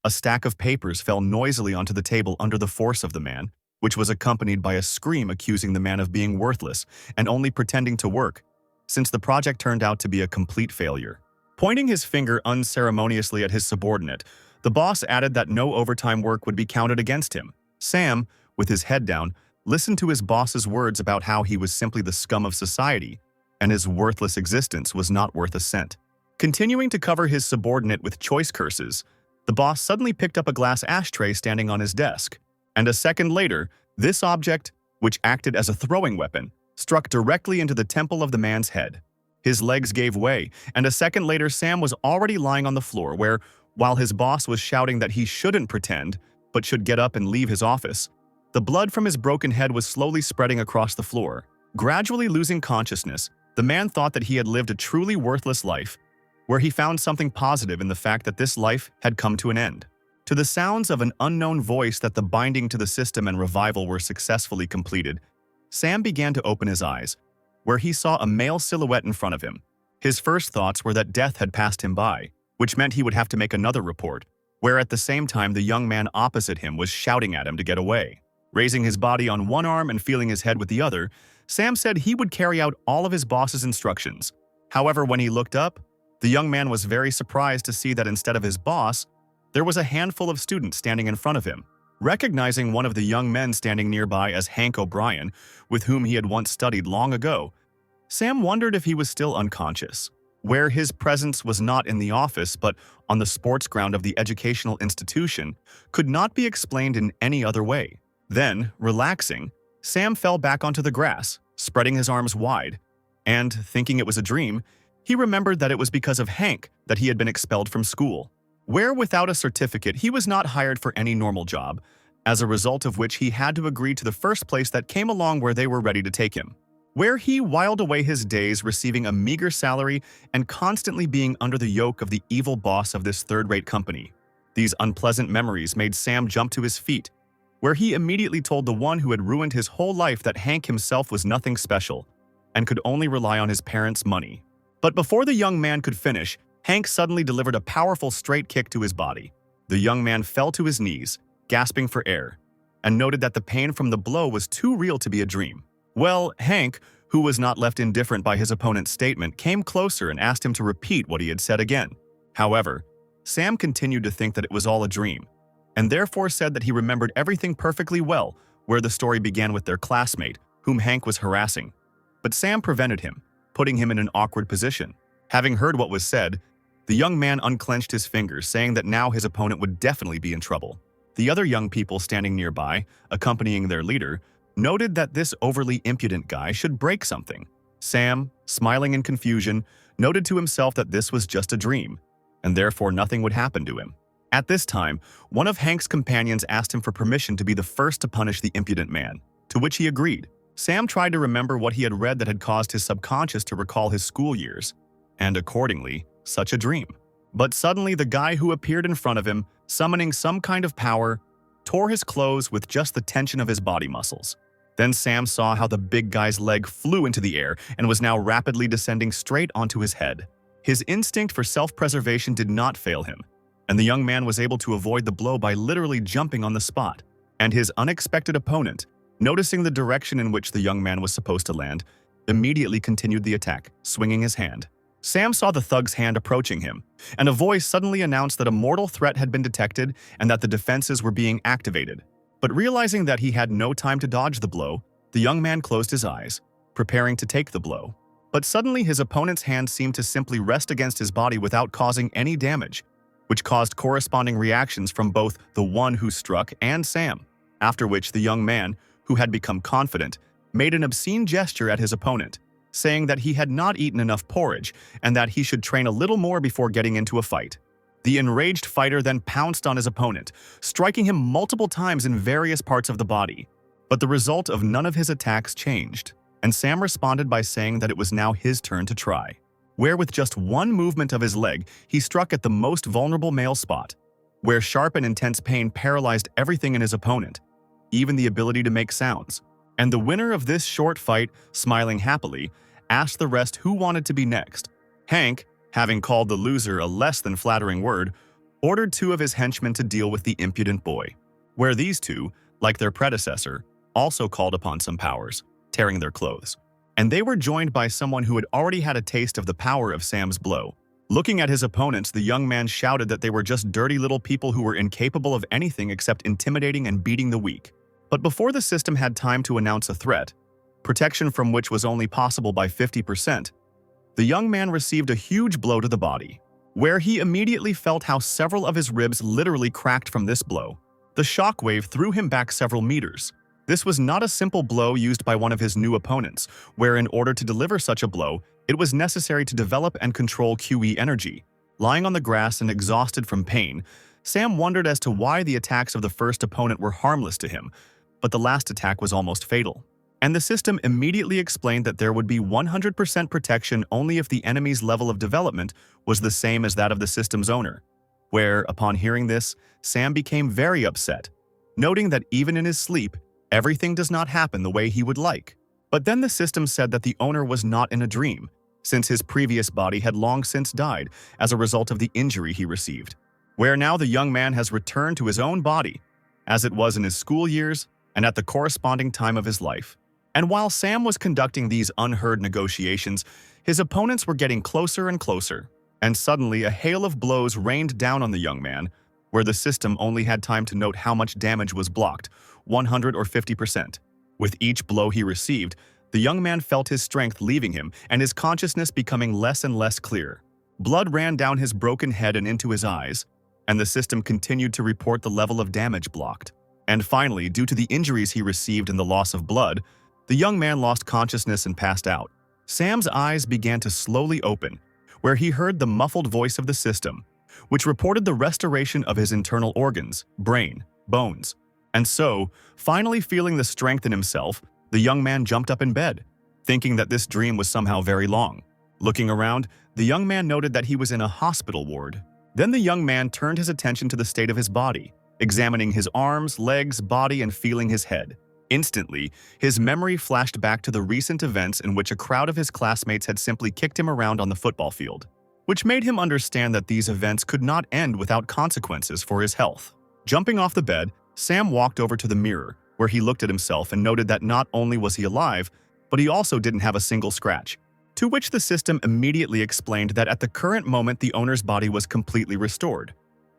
A stack of papers fell noisily onto the table under the force of the man, which was accompanied by a scream accusing the man of being worthless and only pretending to work, since the project turned out to be a complete failure. Pointing his finger unceremoniously at his subordinate, the boss added that no overtime work would be counted against him. Sam, with his head down, listened to his boss's words about how he was simply the scum of society, and his worthless existence was not worth a cent. Continuing to cover his subordinate with choice curses, the boss suddenly picked up a glass ashtray standing on his desk, and a second later, this object, which acted as a throwing weapon, struck directly into the temple of the man's head. His legs gave way, and a second later Sam was already lying on the floor where, while his boss was shouting that he shouldn't pretend, but should get up and leave his office, the blood from his broken head was slowly spreading across the floor. Gradually losing consciousness, the man thought that he had lived a truly worthless life, where he found something positive in the fact that this life had come to an end. To the sounds of an unknown voice that the binding to the system and revival were successfully completed, Sam began to open his eyes, where he saw a male silhouette in front of him. His first thoughts were that death had passed him by, which meant he would have to make another report, where at the same time the young man opposite him was shouting at him to get away. Raising his body on one arm and feeling his head with the other, Sam said he would carry out all of his boss's instructions. However, when he looked up, the young man was very surprised to see that instead of his boss, there was a handful of students standing in front of him. Recognizing one of the young men standing nearby as Hank O'Brien, with whom he had once studied long ago, Sam wondered if he was still unconscious, where his presence was not in the office but on the sports ground of the educational institution could not be explained in any other way. Then, relaxing, Sam fell back onto the grass, spreading his arms wide, and, thinking it was a dream, he remembered that it was because of Hank that he had been expelled from school, where without a certificate he was not hired for any normal job, as a result of which he had to agree to the first place that came along where they were ready to take him, where he whiled away his days receiving a meager salary and constantly being under the yoke of the evil boss of this third-rate company. These unpleasant memories made Sam jump to his feet, where he immediately told the one who had ruined his whole life that Hank himself was nothing special and could only rely on his parents' money. But before the young man could finish, Hank suddenly delivered a powerful straight kick to his body. The young man fell to his knees, gasping for air, and noted that the pain from the blow was too real to be a dream. Well, Hank, who was not left indifferent by his opponent's statement, came closer and asked him to repeat what he had said again. However, Sam continued to think that it was all a dream, and therefore said that he remembered everything perfectly well, where the story began with their classmate, whom Hank was harassing. But Sam prevented him, putting him in an awkward position. Having heard what was said, the young man unclenched his fingers, saying that now his opponent would definitely be in trouble. The other young people standing nearby, accompanying their leader, noted that this overly impudent guy should break something. Sam, smiling in confusion, noted to himself that this was just a dream, and therefore nothing would happen to him. At this time, one of Hank's companions asked him for permission to be the first to punish the impudent man, to which he agreed. Sam tried to remember what he had read that had caused his subconscious to recall his school years, and accordingly, such a dream. But suddenly the guy who appeared in front of him, summoning some kind of power, tore his clothes with just the tension of his body muscles. Then Sam saw how the big guy's leg flew into the air and was now rapidly descending straight onto his head. His instinct for self-preservation did not fail him, and the young man was able to avoid the blow by literally jumping on the spot. And his unexpected opponent, noticing the direction in which the young man was supposed to land, immediately continued the attack, swinging his hand. Sam saw the thug's hand approaching him, and a voice suddenly announced that a mortal threat had been detected and that the defenses were being activated. But realizing that he had no time to dodge the blow, the young man closed his eyes, preparing to take the blow. But suddenly his opponent's hand seemed to simply rest against his body without causing any damage, which caused corresponding reactions from both the one who struck and Sam, after which the young man, who had become confident, made an obscene gesture at his opponent, saying that he had not eaten enough porridge and that he should train a little more before getting into a fight. The enraged fighter then pounced on his opponent, striking him multiple times in various parts of the body. But the result of none of his attacks changed, and Sam responded by saying that it was now his turn to try, where with just one movement of his leg, he struck at the most vulnerable male spot, where sharp and intense pain paralyzed everything in his opponent, even the ability to make sounds. And the winner of this short fight, smiling happily, asked the rest who wanted to be next. Hank, having called the loser a less than flattering word, ordered 2 of his henchmen to deal with the impudent boy, where these 2, like their predecessor, also called upon some powers, tearing their clothes. And they were joined by someone who had already had a taste of the power of Sam's blow. Looking at his opponents, the young man shouted that they were just dirty little people who were incapable of anything except intimidating and beating the weak. But before the system had time to announce a threat, protection from which was only possible by 50%, the young man received a huge blow to the body, where he immediately felt how several of his ribs literally cracked from this blow. The shockwave threw him back several meters. This was not a simple blow used by one of his new opponents, where in order to deliver such a blow, it was necessary to develop and control QE energy. Lying on the grass and exhausted from pain, Sam wondered as to why the attacks of the first opponent were harmless to him, but the last attack was almost fatal. And the system immediately explained that there would be 100% protection only if the enemy's level of development was the same as that of the system's owner, where, upon hearing this, Sam became very upset, noting that even in his sleep, everything does not happen the way he would like. But then the system said that the owner was not in a dream, since his previous body had long since died as a result of the injury he received, where now the young man has returned to his own body, as it was in his school years and at the corresponding time of his life. And while Sam was conducting these unheard negotiations, his opponents were getting closer and closer, and suddenly a hail of blows rained down on the young man, where the system only had time to note how much damage was blocked, 100 or 50%. With each blow he received, the young man felt his strength leaving him and his consciousness becoming less and less clear. Blood ran down his broken head and into his eyes, and the system continued to report the level of damage blocked. And finally, due to the injuries he received and the loss of blood, the young man lost consciousness and passed out. Sam's eyes began to slowly open, where he heard the muffled voice of the system, which reported the restoration of his internal organs, brain, bones. And so, finally feeling the strength in himself, the young man jumped up in bed, thinking that this dream was somehow very long. Looking around, the young man noted that he was in a hospital ward. Then the young man turned his attention to the state of his body, examining his arms, legs, body, and feeling his head. Instantly, his memory flashed back to the recent events in which a crowd of his classmates had simply kicked him around on the football field, which made him understand that these events could not end without consequences for his health. Jumping off the bed, Sam walked over to the mirror, where he looked at himself and noted that not only was he alive, but he also didn't have a single scratch. To which the system immediately explained that at the current moment the owner's body was completely restored,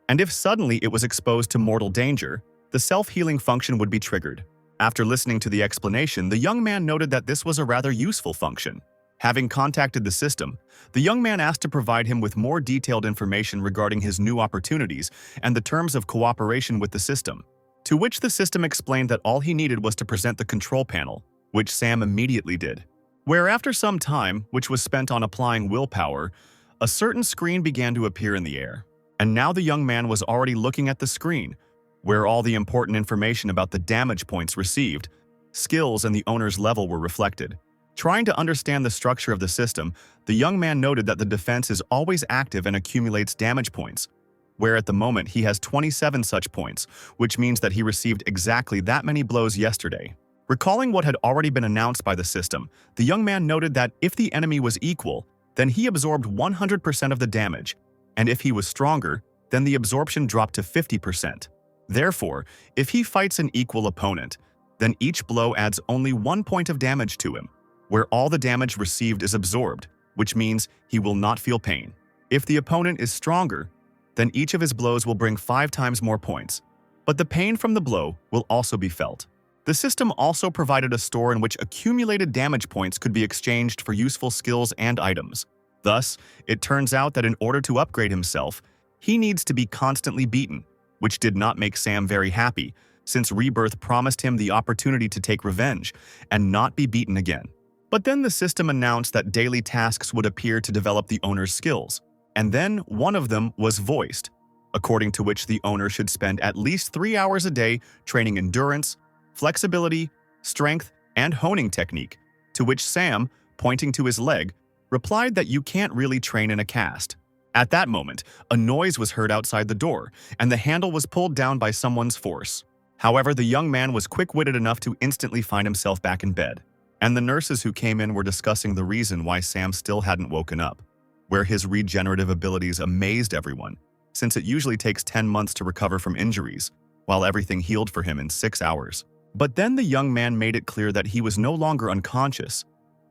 and if suddenly it was exposed to mortal danger, the self-healing function would be triggered. After listening to the explanation, the young man noted that this was a rather useful function. Having contacted the system, the young man asked to provide him with more detailed information regarding his new opportunities and the terms of cooperation with the system, to which the system explained that all he needed was to present the control panel, which Sam immediately did. Where after some time, which was spent on applying willpower, a certain screen began to appear in the air. And now the young man was already looking at the screen, where all the important information about the damage points received, skills, and the owner's level were reflected. Trying to understand the structure of the system, the young man noted that the defense is always active and accumulates damage points, where at the moment he has 27 such points, which means that he received exactly that many blows yesterday. Recalling what had already been announced by the system, the young man noted that if the enemy was equal, then he absorbed 100% of the damage, and if he was stronger, then the absorption dropped to 50%. Therefore, if he fights an equal opponent, then each blow adds only 1 point of damage to him, where all the damage received is absorbed, which means he will not feel pain. If the opponent is stronger, then each of his blows will bring 5 times more points, but the pain from the blow will also be felt. The system also provided a store in which accumulated damage points could be exchanged for useful skills and items. Thus, it turns out that in order to upgrade himself, he needs to be constantly beaten, which did not make Sam very happy, since Rebirth promised him the opportunity to take revenge and not be beaten again. But then the system announced that daily tasks would appear to develop the owner's skills, and then one of them was voiced, according to which the owner should spend at least 3 hours a day training endurance, flexibility, strength, and honing technique, to which Sam, pointing to his leg, replied that you can't really train in a cast. At that moment, a noise was heard outside the door, and the handle was pulled down by someone's force. However, the young man was quick-witted enough to instantly find himself back in bed, and the nurses who came in were discussing the reason why Sam still hadn't woken up, where his regenerative abilities amazed everyone, since it usually takes 10 months to recover from injuries, while everything healed for him in 6 hours. But then the young man made it clear that he was no longer unconscious,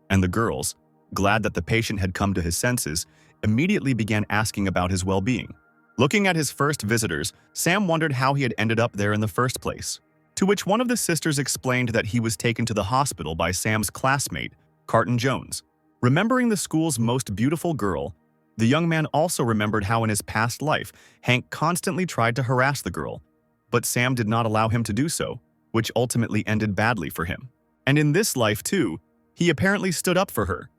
and the girls, glad that the patient had come to his senses, immediately began asking about his well-being. Looking at his first visitors, Sam wondered how he had ended up there in the first place, to which one of the sisters explained that he was taken to the hospital by Sam's classmate, Carton Jones. Remembering the school's most beautiful girl, the young man also remembered how in his past life, Hank constantly tried to harass the girl, but Sam did not allow him to do so, which ultimately ended badly for him. And in this life, too, he apparently stood up for her,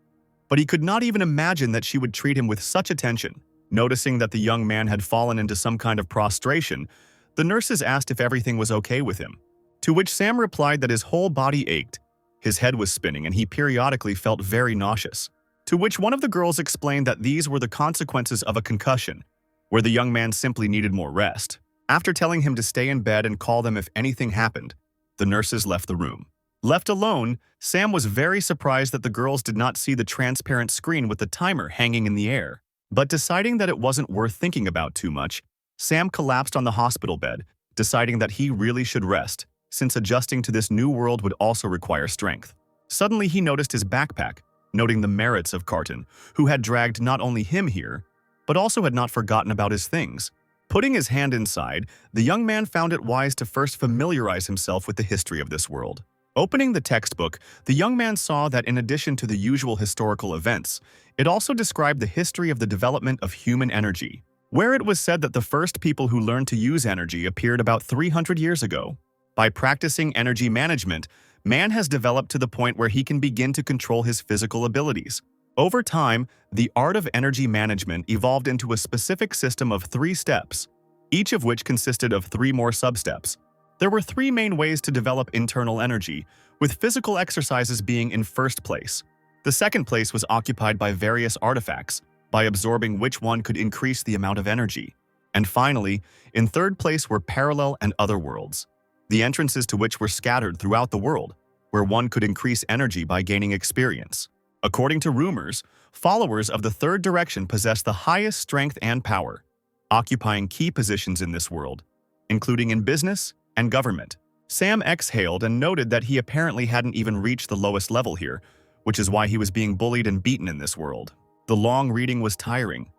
but he could not even imagine that she would treat him with such attention. Noticing that the young man had fallen into some kind of prostration, the nurses asked if everything was okay with him, to which Sam replied that his whole body ached, his head was spinning, and he periodically felt very nauseous. To which one of the girls explained that these were the consequences of a concussion, where the young man simply needed more rest. After telling him to stay in bed and call them if anything happened, the nurses left the room. Left alone, Sam was very surprised that the girls did not see the transparent screen with the timer hanging in the air. But deciding that it wasn't worth thinking about too much, Sam collapsed on the hospital bed, deciding that he really should rest, since adjusting to this new world would also require strength. Suddenly he noticed his backpack, noting the merits of Carton, who had dragged not only him here, but also had not forgotten about his things. Putting his hand inside, the young man found it wise to first familiarize himself with the history of this world. Opening the textbook, the young man saw that in addition to the usual historical events, it also described the history of the development of human energy, where it was said that the first people who learned to use energy appeared about 300 years ago. By practicing energy management, man has developed to the point where he can begin to control his physical abilities. Over time, the art of energy management evolved into a specific system of 3 steps, each of which consisted of 3 more sub-steps. There were 3 main ways to develop internal energy, with physical exercises being in first place. The second place was occupied by various artifacts, by absorbing which one could increase the amount of energy. And finally, in third place were parallel and other worlds, the entrances to which were scattered throughout the world, where one could increase energy by gaining experience. According to rumors, followers of the third direction possess the highest strength and power, occupying key positions in this world, including in business and government. Sam exhaled and noted that he apparently hadn't even reached the lowest level here, which is why he was being bullied and beaten in this world. The long reading was tiring,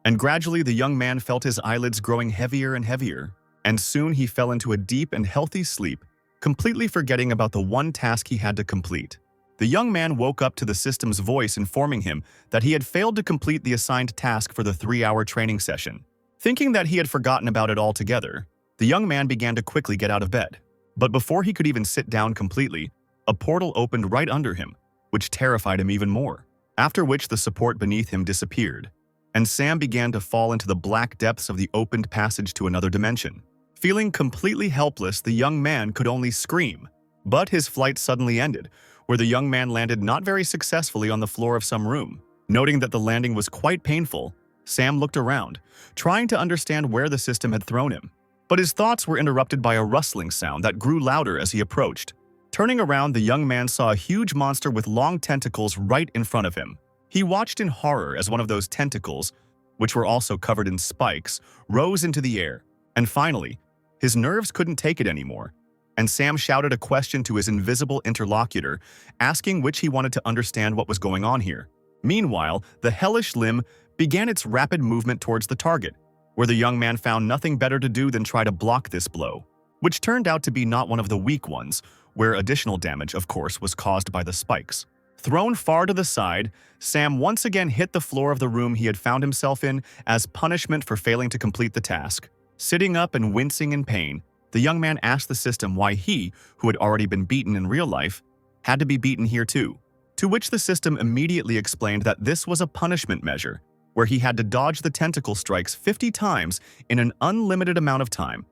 and gradually the young man felt his eyelids growing heavier and heavier, and soon he fell into a deep and healthy sleep, completely forgetting about the one task he had to complete. The young man woke up to the system's voice informing him that he had failed to complete the assigned task for the 3-hour training session. Thinking that he had forgotten about it altogether, the young man began to quickly get out of bed. But before he could even sit down completely, a portal opened right under him, which terrified him even more, after which the support beneath him disappeared, and Sam began to fall into the black depths of the opened passage to another dimension. Feeling completely helpless, the young man could only scream. But his flight suddenly ended, where the young man landed not very successfully on the floor of some room. Noting that the landing was quite painful, Sam looked around, trying to understand where the system had thrown him. But his thoughts were interrupted by a rustling sound that grew louder as he approached. Turning around, the young man saw a huge monster with long tentacles right in front of him. He watched in horror as one of those tentacles, which were also covered in spikes, rose into the air. And finally, his nerves couldn't take it anymore, and Sam shouted a question to his invisible interlocutor, asking which he wanted to understand what was going on here. Meanwhile, the hellish limb began its rapid movement towards the target, where the young man found nothing better to do than try to block this blow, which turned out to be not one of the weak ones, where additional damage, of course, was caused by the spikes. Thrown far to the side, Sam once again hit the floor of the room he had found himself in as punishment for failing to complete the task. Sitting up and wincing in pain, the young man asked the system why he, who had already been beaten in real life, had to be beaten here too, to which the system immediately explained that this was a punishment measure, where he had to dodge the tentacle strikes 50 times in an unlimited amount of time,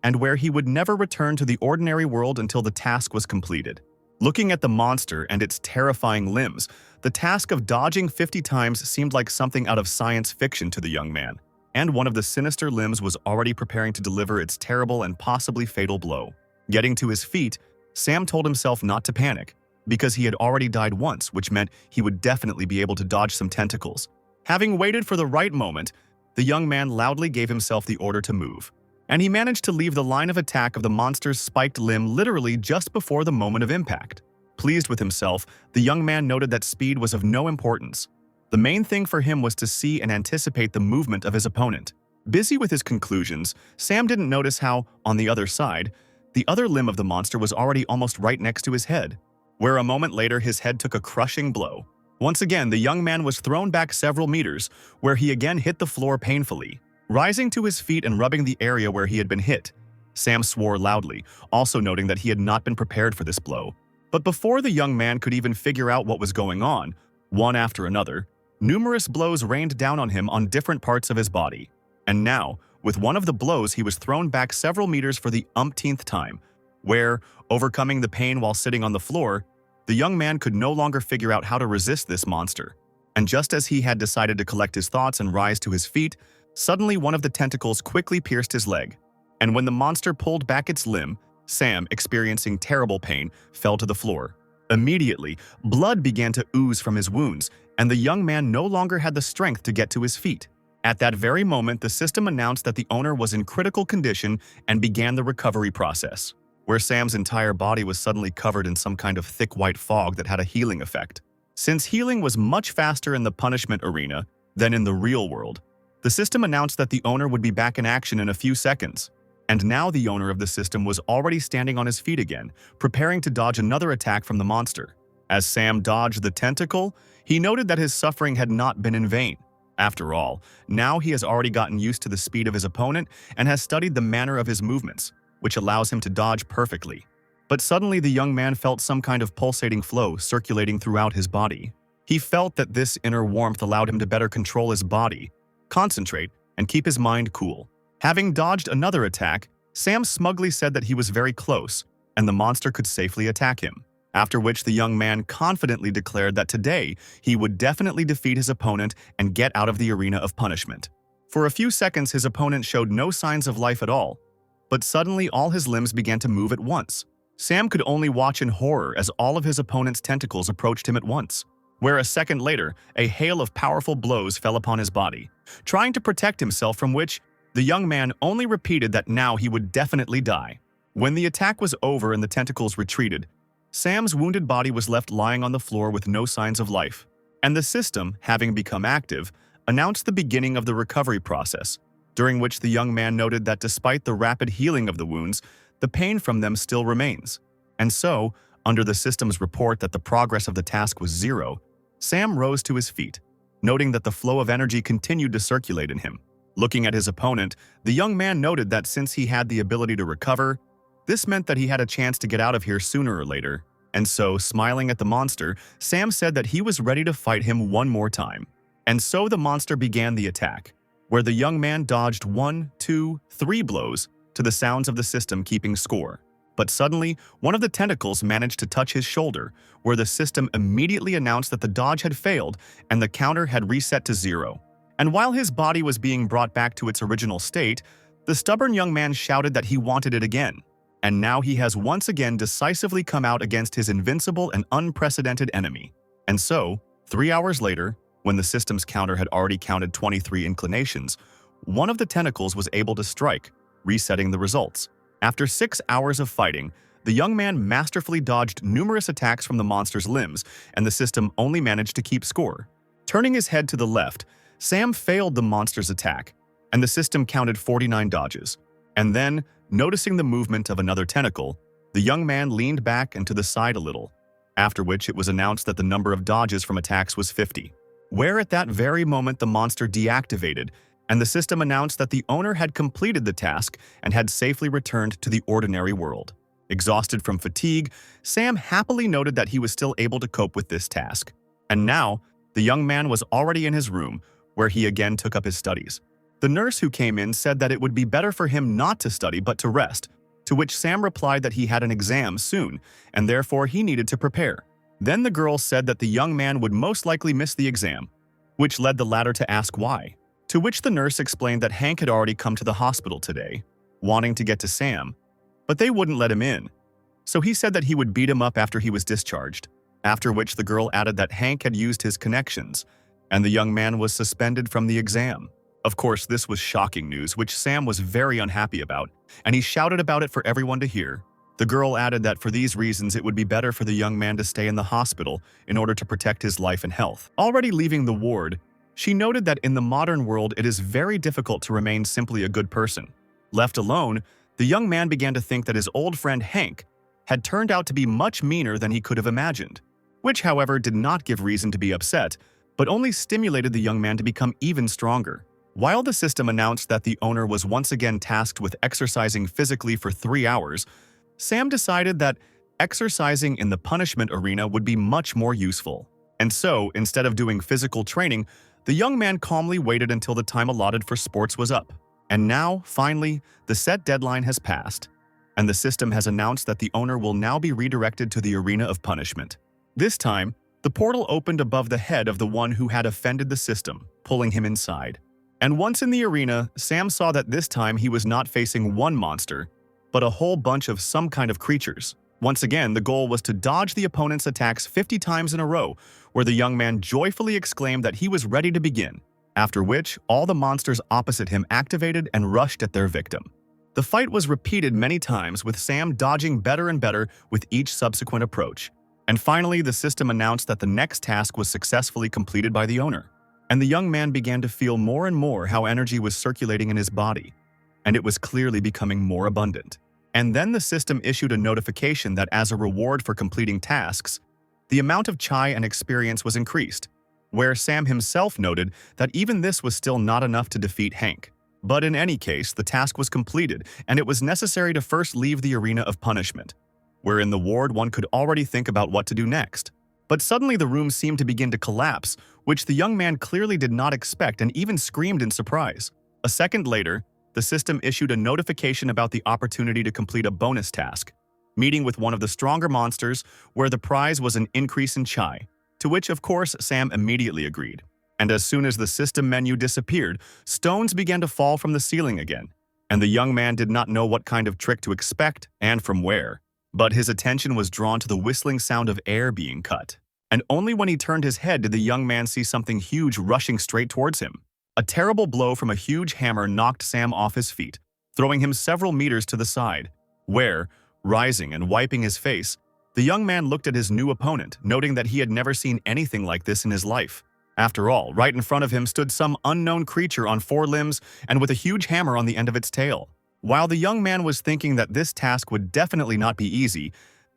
and where he would never return to the ordinary world until the task was completed. Looking at the monster and its terrifying limbs, the task of dodging 50 times seemed like something out of science fiction to the young man, and one of the sinister limbs was already preparing to deliver its terrible and possibly fatal blow. Getting to his feet, Sam told himself not to panic, because he had already died once, which meant he would definitely be able to dodge some tentacles. Having waited for the right moment, the young man loudly gave himself the order to move. And he managed to leave the line of attack of the monster's spiked limb literally just before the moment of impact. Pleased with himself, the young man noted that speed was of no importance. The main thing for him was to see and anticipate the movement of his opponent. Busy with his conclusions, Sam didn't notice how, on the other side, the other limb of the monster was already almost right next to his head, where a moment later his head took a crushing blow. Once again, the young man was thrown back several meters, where he again hit the floor painfully. Rising to his feet and rubbing the area where he had been hit, Sam swore loudly, also noting that he had not been prepared for this blow. But before the young man could even figure out what was going on, one after another, numerous blows rained down on him on different parts of his body. And now, with one of the blows, he was thrown back several meters for the umpteenth time, where, overcoming the pain while sitting on the floor, the young man could no longer figure out how to resist this monster. And just as he had decided to collect his thoughts and rise to his feet, suddenly one of the tentacles quickly pierced his leg. And when the monster pulled back its limb, Sam, experiencing terrible pain, fell to the floor. Immediately, blood began to ooze from his wounds, and the young man no longer had the strength to get to his feet. At that very moment, the system announced that the owner was in critical condition and began the recovery process, where Sam's entire body was suddenly covered in some kind of thick white fog that had a healing effect. Since healing was much faster in the punishment arena than in the real world, the system announced that the owner would be back in action in a few seconds. And now the owner of the system was already standing on his feet again, preparing to dodge another attack from the monster. As Sam dodged the tentacle, he noted that his suffering had not been in vain. After all, now he has already gotten used to the speed of his opponent and has studied the manner of his movements, which allows him to dodge perfectly. But suddenly the young man felt some kind of pulsating flow circulating throughout his body. He felt that this inner warmth allowed him to better control his body, concentrate, and keep his mind cool. Having dodged another attack, Sam smugly said that he was very close, and the monster could safely attack him. After which the young man confidently declared that today he would definitely defeat his opponent and get out of the arena of punishment. For a few seconds his opponent showed no signs of life at all, but suddenly all his limbs began to move at once. Sam could only watch in horror as all of his opponent's tentacles approached him at once, where a second later, a hail of powerful blows fell upon his body. Trying to protect himself from which, the young man only repeated that now he would definitely die. When the attack was over and the tentacles retreated, Sam's wounded body was left lying on the floor with no signs of life, and the system, having become active, announced the beginning of the recovery process, during which the young man noted that despite the rapid healing of the wounds, the pain from them still remains. And so, under the system's report that the progress of the task was 0, Sam rose to his feet, noting that the flow of energy continued to circulate in him. Looking at his opponent, the young man noted that since he had the ability to recover, this meant that he had a chance to get out of here sooner or later. And so, smiling at the monster, Sam said that he was ready to fight him one more time. And so the monster began the attack, where the young man dodged 1, 2, 3 blows to the sounds of the system keeping score. But suddenly, one of the tentacles managed to touch his shoulder, where the system immediately announced that the dodge had failed and the counter had reset to 0. And while his body was being brought back to its original state, the stubborn young man shouted that he wanted it again. And now he has once again decisively come out against his invincible and unprecedented enemy. And so, 3 hours later, when the system's counter had already counted 23 inclinations, one of the tentacles was able to strike, resetting the results. After 6 hours of fighting, the young man masterfully dodged numerous attacks from the monster's limbs, and the system only managed to keep score. Turning his head to the left, Sam failed the monster's attack, and the system counted 49 dodges. And then, noticing the movement of another tentacle, the young man leaned back and to the side a little, after which it was announced that the number of dodges from attacks was 50. Where at that very moment the monster deactivated, and the system announced that the owner had completed the task and had safely returned to the ordinary world. Exhausted from fatigue, Sam happily noted that he was still able to cope with this task. And now, the young man was already in his room, where he again took up his studies. The nurse who came in said that it would be better for him not to study but to rest, to which Sam replied that he had an exam soon, and therefore he needed to prepare. Then the girl said that the young man would most likely miss the exam, which led the latter to ask why. To which the nurse explained that Hank had already come to the hospital today, wanting to get to Sam, but they wouldn't let him in. So he said that he would beat him up after he was discharged, after which the girl added that Hank had used his connections, and the young man was suspended from the exam. Of course, this was shocking news, which Sam was very unhappy about, and he shouted about it for everyone to hear. The girl added that for these reasons it would be better for the young man to stay in the hospital in order to protect his life and health. Already leaving the ward, she noted that in the modern world it is very difficult to remain simply a good person. Left alone, the young man began to think that his old friend Hank had turned out to be much meaner than he could have imagined, which, however, did not give reason to be upset, but only stimulated the young man to become even stronger. While the system announced that the owner was once again tasked with exercising physically for 3 hours, Sam decided that exercising in the punishment arena would be much more useful. And so, instead of doing physical training, the young man calmly waited until the time allotted for sports was up. And now, finally, the set deadline has passed, and the system has announced that the owner will now be redirected to the arena of punishment. This time, the portal opened above the head of the one who had offended the system, pulling him inside. And once in the arena, Sam saw that this time he was not facing one monster, but a whole bunch of some kind of creatures. Once again, the goal was to dodge the opponent's attacks 50 times in a row, where the young man joyfully exclaimed that he was ready to begin, after which all the monsters opposite him activated and rushed at their victim. The fight was repeated many times, with Sam dodging better and better with each subsequent approach. And finally, the system announced that the next task was successfully completed by the owner. And the young man began to feel more and more how energy was circulating in his body, and it was clearly becoming more abundant. And then the system issued a notification that as a reward for completing tasks, the amount of chai and experience was increased, where Sam himself noted that even this was still not enough to defeat Hank. But in any case, the task was completed, and it was necessary to first leave the arena of punishment, where in the ward one could already think about what to do next. But suddenly the room seemed to begin to collapse, which the young man clearly did not expect and even screamed in surprise. A second later, the system issued a notification about the opportunity to complete a bonus task, meeting with one of the stronger monsters, where the prize was an increase in chai, to which, of course, Sam immediately agreed. And as soon as the system menu disappeared, stones began to fall from the ceiling again, and the young man did not know what kind of trick to expect and from where. But his attention was drawn to the whistling sound of air being cut. And only when he turned his head did the young man see something huge rushing straight towards him. A terrible blow from a huge hammer knocked Sam off his feet, throwing him several meters to the side, where, rising and wiping his face, the young man looked at his new opponent, noting that he had never seen anything like this in his life. After all, right in front of him stood some unknown creature on 4 limbs and with a huge hammer on the end of its tail. While the young man was thinking that this task would definitely not be easy,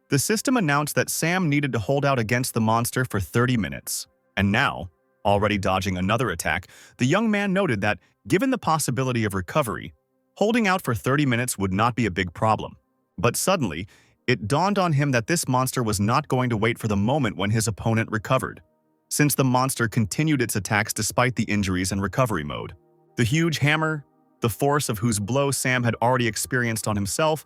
the system announced that Sam needed to hold out against the monster for 30 minutes. And now, already dodging another attack, the young man noted that, given the possibility of recovery, holding out for 30 minutes would not be a big problem. But suddenly, it dawned on him that this monster was not going to wait for the moment when his opponent recovered, since the monster continued its attacks despite the injuries and recovery mode. The huge hammer, the force of whose blow Sam had already experienced on himself,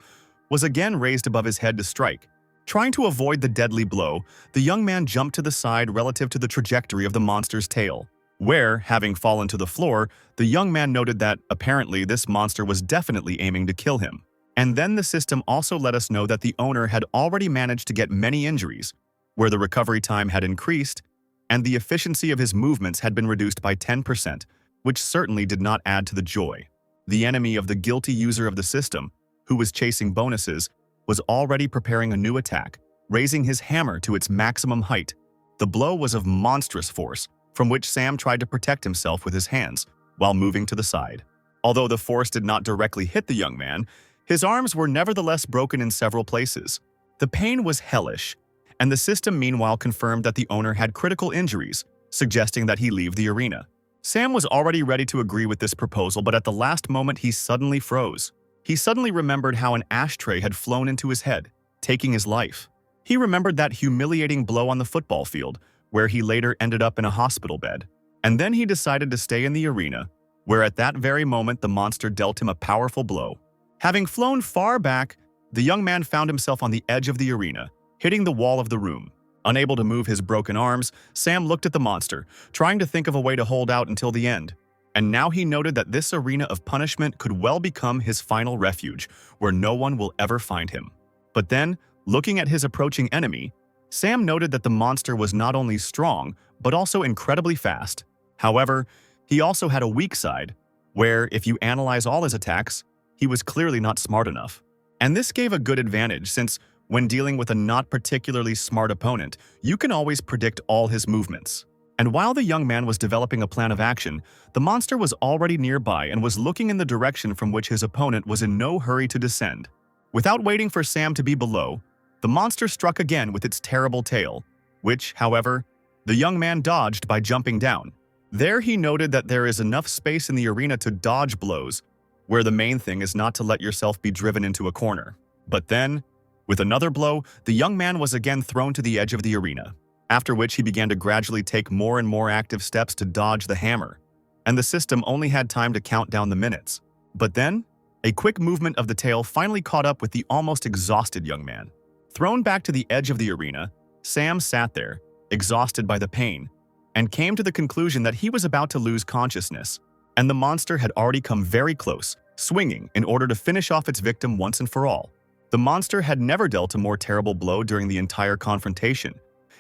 was again raised above his head to strike. Trying to avoid the deadly blow, the young man jumped to the side relative to the trajectory of the monster's tail, where, having fallen to the floor, the young man noted that, apparently, this monster was definitely aiming to kill him. And then the system also let us know that the owner had already managed to get many injuries, where the recovery time had increased, and the efficiency of his movements had been reduced by 10%, which certainly did not add to the joy. The enemy of the guilty user of the system, who was chasing bonuses, was already preparing a new attack, raising his hammer to its maximum height. The blow was of monstrous force, from which Sam tried to protect himself with his hands, while moving to the side. Although the force did not directly hit the young man, his arms were nevertheless broken in several places. The pain was hellish, and the system meanwhile confirmed that the owner had critical injuries, suggesting that he leave the arena. Sam was already ready to agree with this proposal, but at the last moment he suddenly froze. He suddenly remembered how an ashtray had flown into his head, taking his life. He remembered that humiliating blow on the football field, where he later ended up in a hospital bed. And then he decided to stay in the arena, where at that very moment the monster dealt him a powerful blow. Having flown far back, the young man found himself on the edge of the arena, hitting the wall of the room. Unable to move his broken arms, Sam looked at the monster, trying to think of a way to hold out until the end. And now he noted that this arena of punishment could well become his final refuge, where no one will ever find him. But then, looking at his approaching enemy, Sam noted that the monster was not only strong, but also incredibly fast. However, he also had a weak side, where, if you analyze all his attacks, he was clearly not smart enough. And this gave a good advantage since, when dealing with a not particularly smart opponent, you can always predict all his movements. And while the young man was developing a plan of action, the monster was already nearby and was looking in the direction from which his opponent was in no hurry to descend. Without waiting for Sam to be below, the monster struck again with its terrible tail, which, however, the young man dodged by jumping down. There he noted that there is enough space in the arena to dodge blows, where the main thing is not to let yourself be driven into a corner. But then, with another blow, the young man was again thrown to the edge of the arena, after which he began to gradually take more and more active steps to dodge the hammer, and the system only had time to count down the minutes. But then, a quick movement of the tail finally caught up with the almost exhausted young man. Thrown back to the edge of the arena, Sam sat there, exhausted by the pain, and came to the conclusion that he was about to lose consciousness, and the monster had already come very close, swinging in order to finish off its victim once and for all. The monster had never dealt a more terrible blow during the entire confrontation,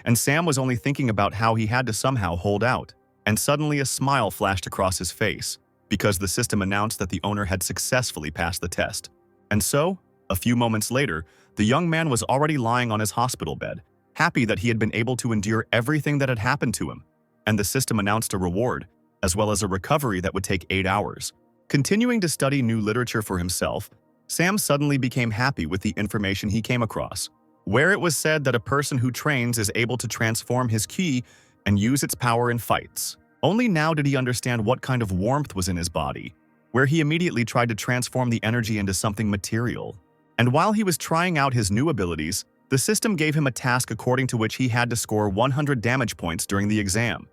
and Sam was only thinking about how he had to somehow hold out. And suddenly a smile flashed across his face, because the system announced that the owner had successfully passed the test. And so, a few moments later, the young man was already lying on his hospital bed, happy that he had been able to endure everything that had happened to him, and the system announced a reward, as well as a recovery that would take 8 hours. Continuing to study new literature for himself, Sam suddenly became happy with the information he came across, where it was said that a person who trains is able to transform his ki and use its power in fights. Only now did he understand what kind of warmth was in his body, where he immediately tried to transform the energy into something material. And while he was trying out his new abilities, the system gave him a task according to which he had to score 100 damage points during the exam,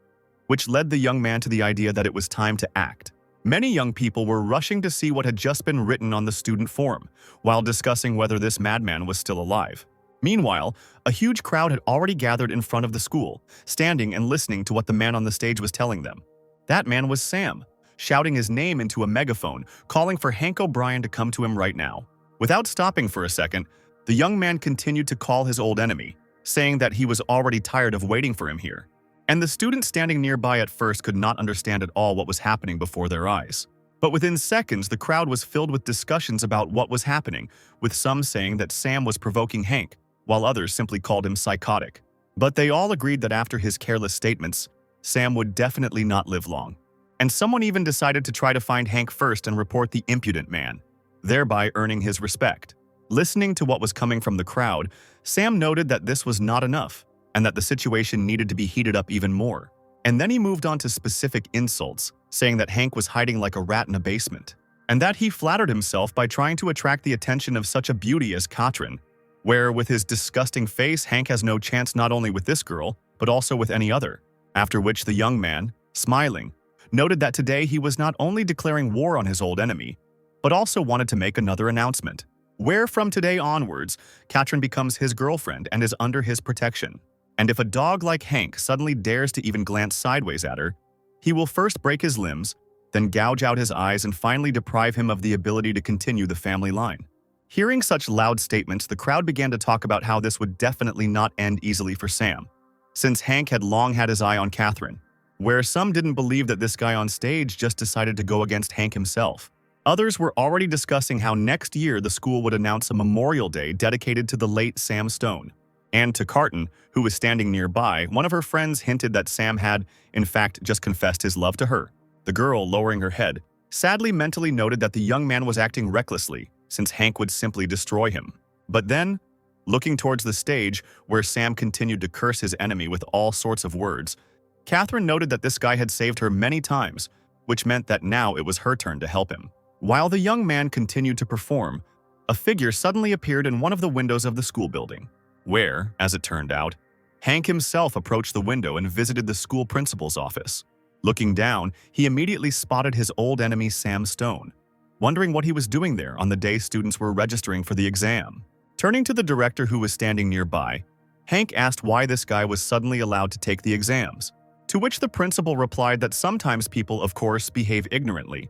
which led the young man to the idea that it was time to act. Many young people were rushing to see what had just been written on the student forum, while discussing whether this madman was still alive. Meanwhile, a huge crowd had already gathered in front of the school, standing and listening to what the man on the stage was telling them. That man was Sam, shouting his name into a megaphone, calling for Hank O'Brien to come to him right now. Without stopping for a second, the young man continued to call his old enemy, saying that he was already tired of waiting for him here. And the students standing nearby at first could not understand at all what was happening before their eyes. But within seconds, the crowd was filled with discussions about what was happening, with some saying that Sam was provoking Hank, while others simply called him psychotic. But they all agreed that after his careless statements, Sam would definitely not live long. And someone even decided to try to find Hank first and report the impudent man, thereby earning his respect. Listening to what was coming from the crowd, Sam noted that this was not enough, and that the situation needed to be heated up even more. And then he moved on to specific insults, saying that Hank was hiding like a rat in a basement, and that he flattered himself by trying to attract the attention of such a beauty as Katrin, where with his disgusting face, Hank has no chance not only with this girl, but also with any other. After which the young man, smiling, noted that today he was not only declaring war on his old enemy, but also wanted to make another announcement, where from today onwards, Katrin becomes his girlfriend and is under his protection. And if a dog like Hank suddenly dares to even glance sideways at her, he will first break his limbs, then gouge out his eyes and finally deprive him of the ability to continue the family line. Hearing such loud statements, the crowd began to talk about how this would definitely not end easily for Sam, since Hank had long had his eye on Katrin, where some didn't believe that this guy on stage just decided to go against Hank himself. Others were already discussing how next year the school would announce a memorial day dedicated to the late Sam Stone. And to Carton, who was standing nearby, one of her friends hinted that Sam had, in fact, just confessed his love to her. The girl, lowering her head, sadly mentally noted that the young man was acting recklessly, since Hank would simply destroy him. But then, looking towards the stage, where Sam continued to curse his enemy with all sorts of words, Catherine noted that this guy had saved her many times, which meant that now it was her turn to help him. While the young man continued to perform, a figure suddenly appeared in one of the windows of the school building, where, as it turned out, Hank himself approached the window and visited the school principal's office. Looking down, he immediately spotted his old enemy Sam Stone, wondering what he was doing there on the day students were registering for the exam. Turning to the director who was standing nearby, Hank asked why this guy was suddenly allowed to take the exams, to which the principal replied that sometimes people, of course, behave ignorantly,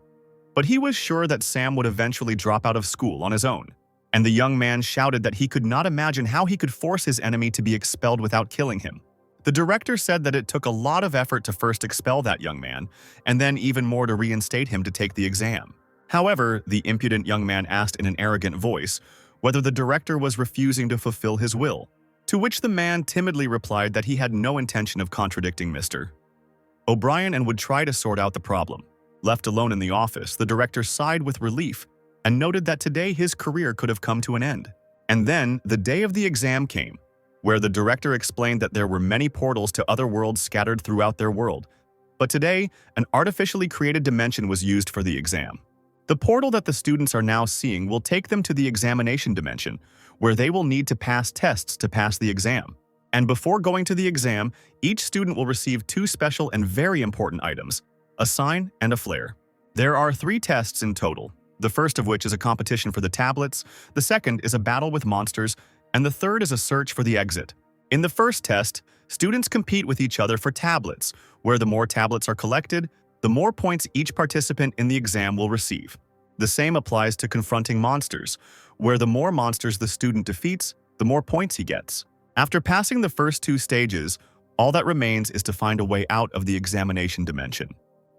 but he was sure that Sam would eventually drop out of school on his own. And the young man shouted that he could not imagine how he could force his enemy to be expelled without killing him. The director said that it took a lot of effort to first expel that young man, and then even more to reinstate him to take the exam. However, the impudent young man asked in an arrogant voice whether the director was refusing to fulfill his will, to which the man timidly replied that he had no intention of contradicting Mr. O'Brien and would try to sort out the problem. Left alone in the office, the director sighed with relief and noted that today his career could have come to an end. And then the day of the exam came, where the director explained that there were many portals to other worlds scattered throughout their world. But today, an artificially created dimension was used for the exam. The portal that the students are now seeing will take them to the examination dimension, where they will need to pass tests to pass the exam. And before going to the exam, each student will receive 2 special and very important items, a sign and a flare. There are 3 tests in total, the first of which is a competition for the tablets, the second is a battle with monsters, and the third is a search for the exit. In the first test, students compete with each other for tablets, where the more tablets are collected, the more points each participant in the exam will receive. The same applies to confronting monsters, where the more monsters the student defeats, the more points he gets. After passing the first 2 stages, all that remains is to find a way out of the examination dimension.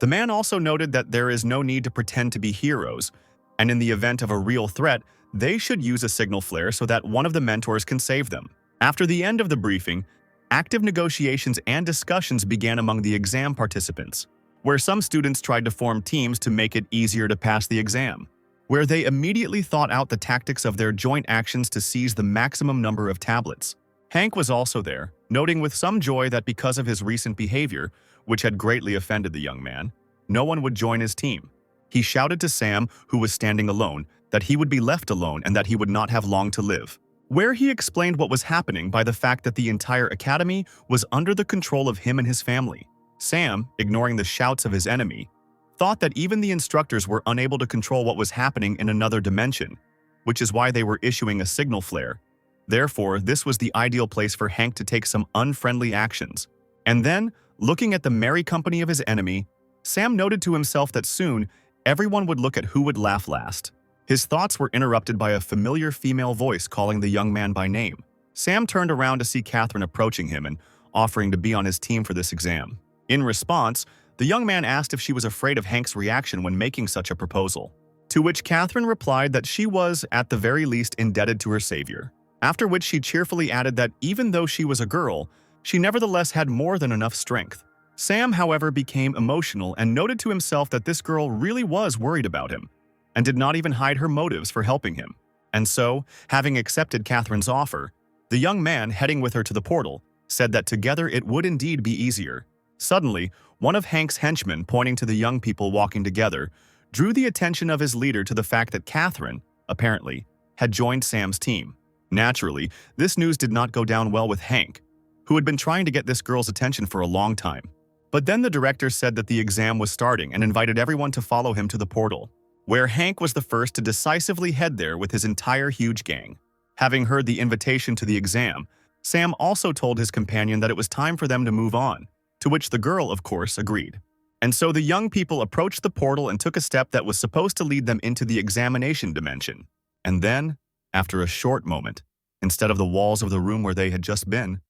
The man also noted that there is no need to pretend to be heroes, and in the event of a real threat, they should use a signal flare so that one of the mentors can save them. After the end of the briefing, active negotiations and discussions began among the exam participants, where some students tried to form teams to make it easier to pass the exam, where they immediately thought out the tactics of their joint actions to seize the maximum number of tablets. Hank was also there, noting with some joy that because of his recent behavior, which had greatly offended the young man, no one would join his team. He shouted to Sam, who was standing alone, that he would be left alone and that he would not have long to live, where he explained what was happening by the fact that the entire academy was under the control of him and his family. Sam, ignoring the shouts of his enemy, thought that even the instructors were unable to control what was happening in another dimension, which is why they were issuing a signal flare. Therefore, this was the ideal place for Hank to take some unfriendly actions. And then, looking at the merry company of his enemy, Sam noted to himself that soon, everyone would look at who would laugh last. His thoughts were interrupted by a familiar female voice calling the young man by name. Sam turned around to see Catherine approaching him and offering to be on his team for this exam. In response, the young man asked if she was afraid of Hank's reaction when making such a proposal, to which Catherine replied that she was, at the very least, indebted to her savior, after which she cheerfully added that even though she was a girl, she nevertheless had more than enough strength. Sam, however, became emotional and noted to himself that this girl really was worried about him, and did not even hide her motives for helping him. And so, having accepted Catherine's offer, the young man, heading with her to the portal, said that together it would indeed be easier. Suddenly, one of Hank's henchmen, pointing to the young people walking together, drew the attention of his leader to the fact that Catherine, apparently, had joined Sam's team. Naturally, this news did not go down well with Hank, who had been trying to get this girl's attention for a long time. But then the director said that the exam was starting and invited everyone to follow him to the portal, where Hank was the first to decisively head there with his entire huge gang. Having heard the invitation to the exam, Sam also told his companion that it was time for them to move on, to which the girl, of course, agreed. And so the young people approached the portal and took a step that was supposed to lead them into the examination dimension. And then, after a short moment, instead of the walls of the room where they had just been,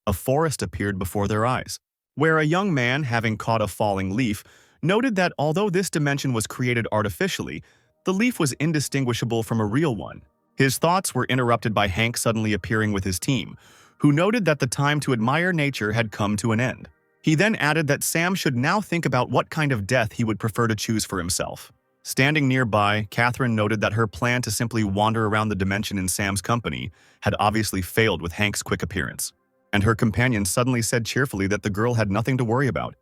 a forest appeared before their eyes, where a young man, having caught a falling leaf, noted that although this dimension was created artificially, the leaf was indistinguishable from a real one. His thoughts were interrupted by Hank suddenly appearing with his team, who noted that the time to admire nature had come to an end. He then added that Sam should now think about what kind of death he would prefer to choose for himself. Standing nearby, Catherine noted that her plan to simply wander around the dimension in Sam's company had obviously failed with Hank's quick appearance, and her companion suddenly said cheerfully that the girl had nothing to worry about,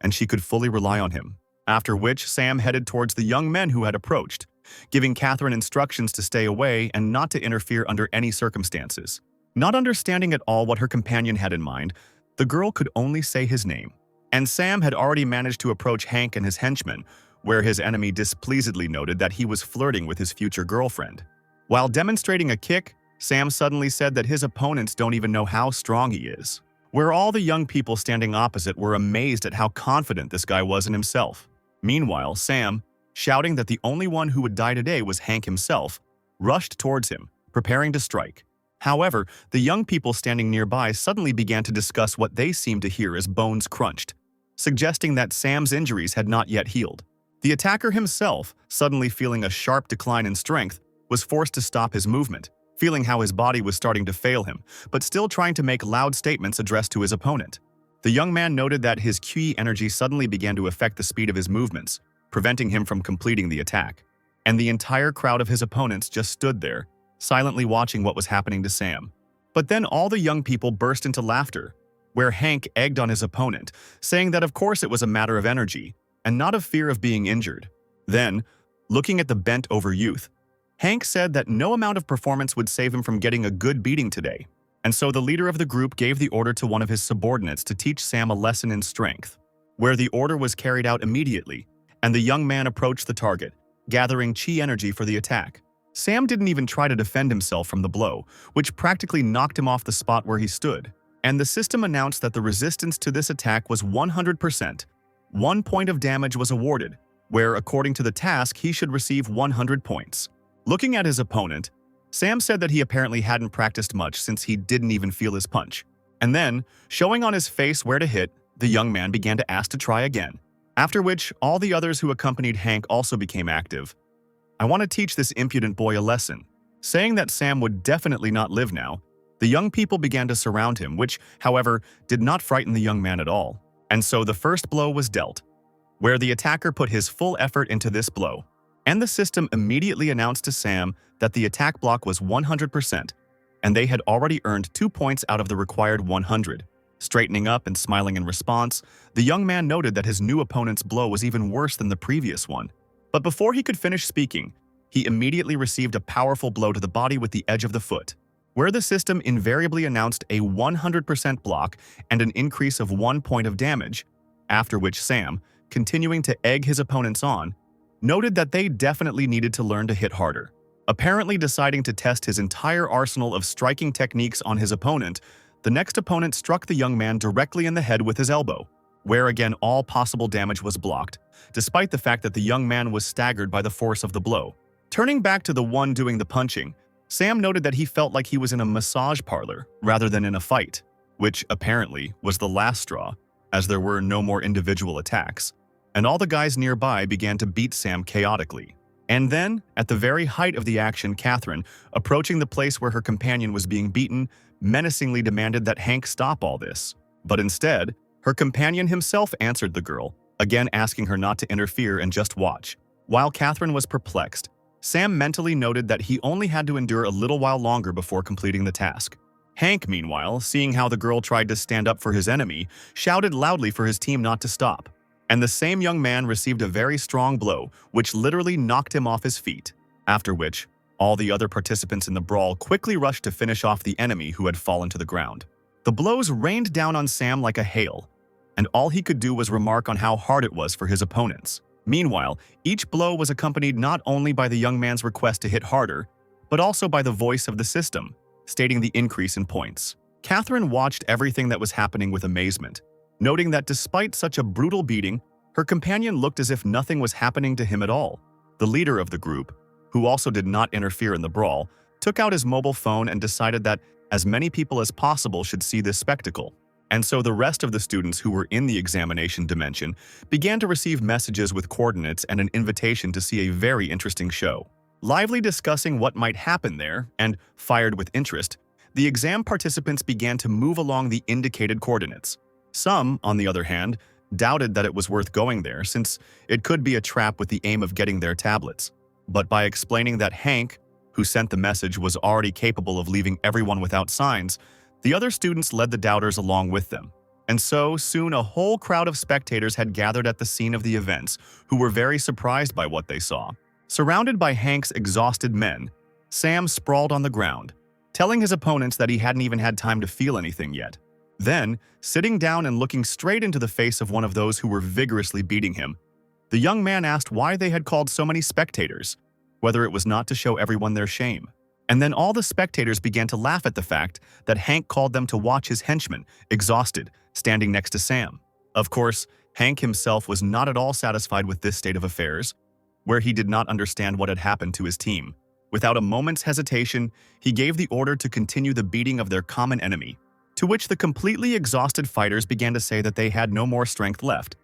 and she could fully rely on him. After which, Sam headed towards the young men who had approached, giving Catherine instructions to stay away and not to interfere under any circumstances. Not understanding at all what her companion had in mind, the girl could only say his name, and Sam had already managed to approach Hank and his henchmen, where his enemy displeasedly noted that he was flirting with his future girlfriend. While demonstrating a kick, Sam suddenly said that his opponents don't even know how strong he is, where all the young people standing opposite were amazed at how confident this guy was in himself. Meanwhile, Sam, shouting that the only one who would die today was Hank himself, rushed towards him, preparing to strike. However, the young people standing nearby suddenly began to discuss what they seemed to hear as bones crunched, suggesting that Sam's injuries had not yet healed. The attacker himself, suddenly feeling a sharp decline in strength, was forced to stop his movement, feeling how his body was starting to fail him, but still trying to make loud statements addressed to his opponent. The young man noted that his ki energy suddenly began to affect the speed of his movements, preventing him from completing the attack. And the entire crowd of his opponents just stood there, silently watching what was happening to Sam. But then all the young people burst into laughter, where Hank egged on his opponent, saying that of course it was a matter of energy, and not of fear of being injured. Then, looking at the bent-over youth, Hank said that no amount of performance would save him from getting a good beating today, and so the leader of the group gave the order to one of his subordinates to teach Sam a lesson in strength, where the order was carried out immediately, and the young man approached the target, gathering chi energy for the attack. Sam didn't even try to defend himself from the blow, which practically knocked him off the spot where he stood, and the system announced that the resistance to this attack was 100%. 1 point of damage was awarded, where according to the task he should receive 100 points. Looking at his opponent, Sam said that he apparently hadn't practiced much since he didn't even feel his punch. And then, showing on his face where to hit, the young man began to ask to try again. After which, all the others who accompanied Hank also became active. "I want to teach this impudent boy a lesson." Saying that Sam would definitely not live now, the young people began to surround him, which, however, did not frighten the young man at all. And so the first blow was dealt, where the attacker put his full effort into this blow. And the system immediately announced to Sam that the attack block was 100%, and they had already earned 2 points out of the required 100. Straightening up and smiling in response, the young man noted that his new opponent's blow was even worse than the previous one. But before he could finish speaking, he immediately received a powerful blow to the body with the edge of the foot, where the system invariably announced a 100% block and an increase of 1 point of damage, after which Sam, continuing to egg his opponents on, noted that they definitely needed to learn to hit harder. Apparently deciding to test his entire arsenal of striking techniques on his opponent, the next opponent struck the young man directly in the head with his elbow, where again all possible damage was blocked, despite the fact that the young man was staggered by the force of the blow. Turning back to the one doing the punching, Sam noted that he felt like he was in a massage parlor rather than in a fight, which apparently was the last straw, as there were no more individual attacks, and all the guys nearby began to beat Sam chaotically. And then, at the very height of the action, Catherine, approaching the place where her companion was being beaten, menacingly demanded that Hank stop all this. But instead, her companion himself answered the girl, again asking her not to interfere and just watch. While Catherine was perplexed, Sam mentally noted that he only had to endure a little while longer before completing the task. Hank, meanwhile, seeing how the girl tried to stand up for his enemy, shouted loudly for his team not to stop. And the same young man received a very strong blow, which literally knocked him off his feet, after which, all the other participants in the brawl quickly rushed to finish off the enemy who had fallen to the ground. The blows rained down on Sam like a hail, and all he could do was remark on how hard it was for his opponents. Meanwhile, each blow was accompanied not only by the young man's request to hit harder, but also by the voice of the system, stating the increase in points. Catherine watched everything that was happening with amazement, noting that despite such a brutal beating, her companion looked as if nothing was happening to him at all. The leader of the group, who also did not interfere in the brawl, took out his mobile phone and decided that as many people as possible should see this spectacle. And so the rest of the students who were in the examination dimension began to receive messages with coordinates and an invitation to see a very interesting show. Lively discussing what might happen there, and fired with interest, the exam participants began to move along the indicated coordinates. Some, on the other hand, doubted that it was worth going there since it could be a trap with the aim of getting their tablets. But by explaining that Hank, who sent the message, was already capable of leaving everyone without signs, the other students led the doubters along with them. And so, soon a whole crowd of spectators had gathered at the scene of the events, who were very surprised by what they saw. Surrounded by Hank's exhausted men, Sam sprawled on the ground, telling his opponents that he hadn't even had time to feel anything yet. Then, sitting down and looking straight into the face of one of those who were vigorously beating him, the young man asked why they had called so many spectators, whether it was not to show everyone their shame. And then all the spectators began to laugh at the fact that Hank called them to watch his henchman, exhausted, standing next to Sam. Of course, Hank himself was not at all satisfied with this state of affairs, where he did not understand what had happened to his team, Without a moment's hesitation, he gave the order to continue the beating of their common enemy, to which the completely exhausted fighters began to say that they had no more strength left,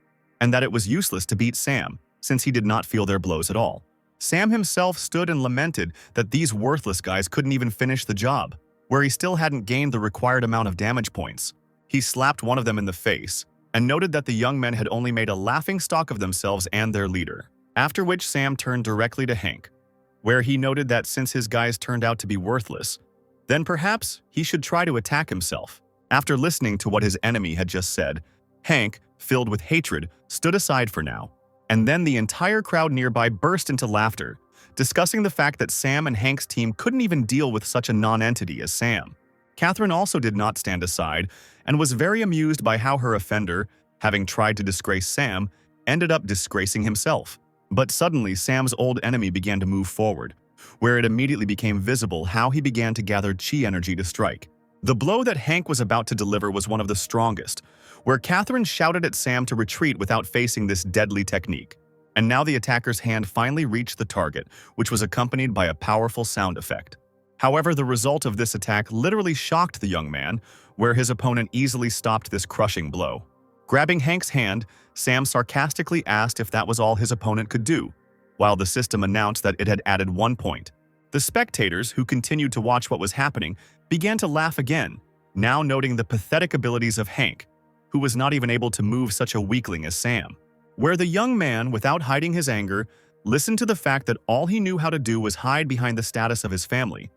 and that it was useless to beat Sam, since he did not feel their blows at all. Sam himself stood and lamented that these worthless guys couldn't even finish the job, where he still hadn't gained the required amount of damage points. He slapped one of them in the face, and noted that the young men had only made a laughingstock of themselves and their leader. After which Sam turned directly to Hank, where he noted that since his guys turned out to be worthless, then perhaps he should try to attack himself. After listening to what his enemy had just said, Hank, filled with hatred, stood aside for now, and then the entire crowd nearby burst into laughter, discussing the fact that Sam and Hank's team couldn't even deal with such a non-entity as Sam. Catherine also did not stand aside and was very amused by how her offender, having tried to disgrace Sam, ended up disgracing himself. But suddenly Sam's old enemy began to move forward, where it immediately became visible how he began to gather chi energy to strike. The blow that Hank was about to deliver was one of the strongest, where Catherine shouted at Sam to retreat without facing this deadly technique. And now the attacker's hand finally reached the target, which was accompanied by a powerful sound effect. However, the result of this attack literally shocked the young man, where his opponent easily stopped this crushing blow. Grabbing Hank's hand, Sam sarcastically asked if that was all his opponent could do, while the system announced that it had added 1 point. The spectators, who continued to watch what was happening, began to laugh again, now noting the pathetic abilities of Hank, who was not even able to move such a weakling as Sam. Where the young man, without hiding his anger, listened to the fact that all he knew how to do was hide behind the status of his family,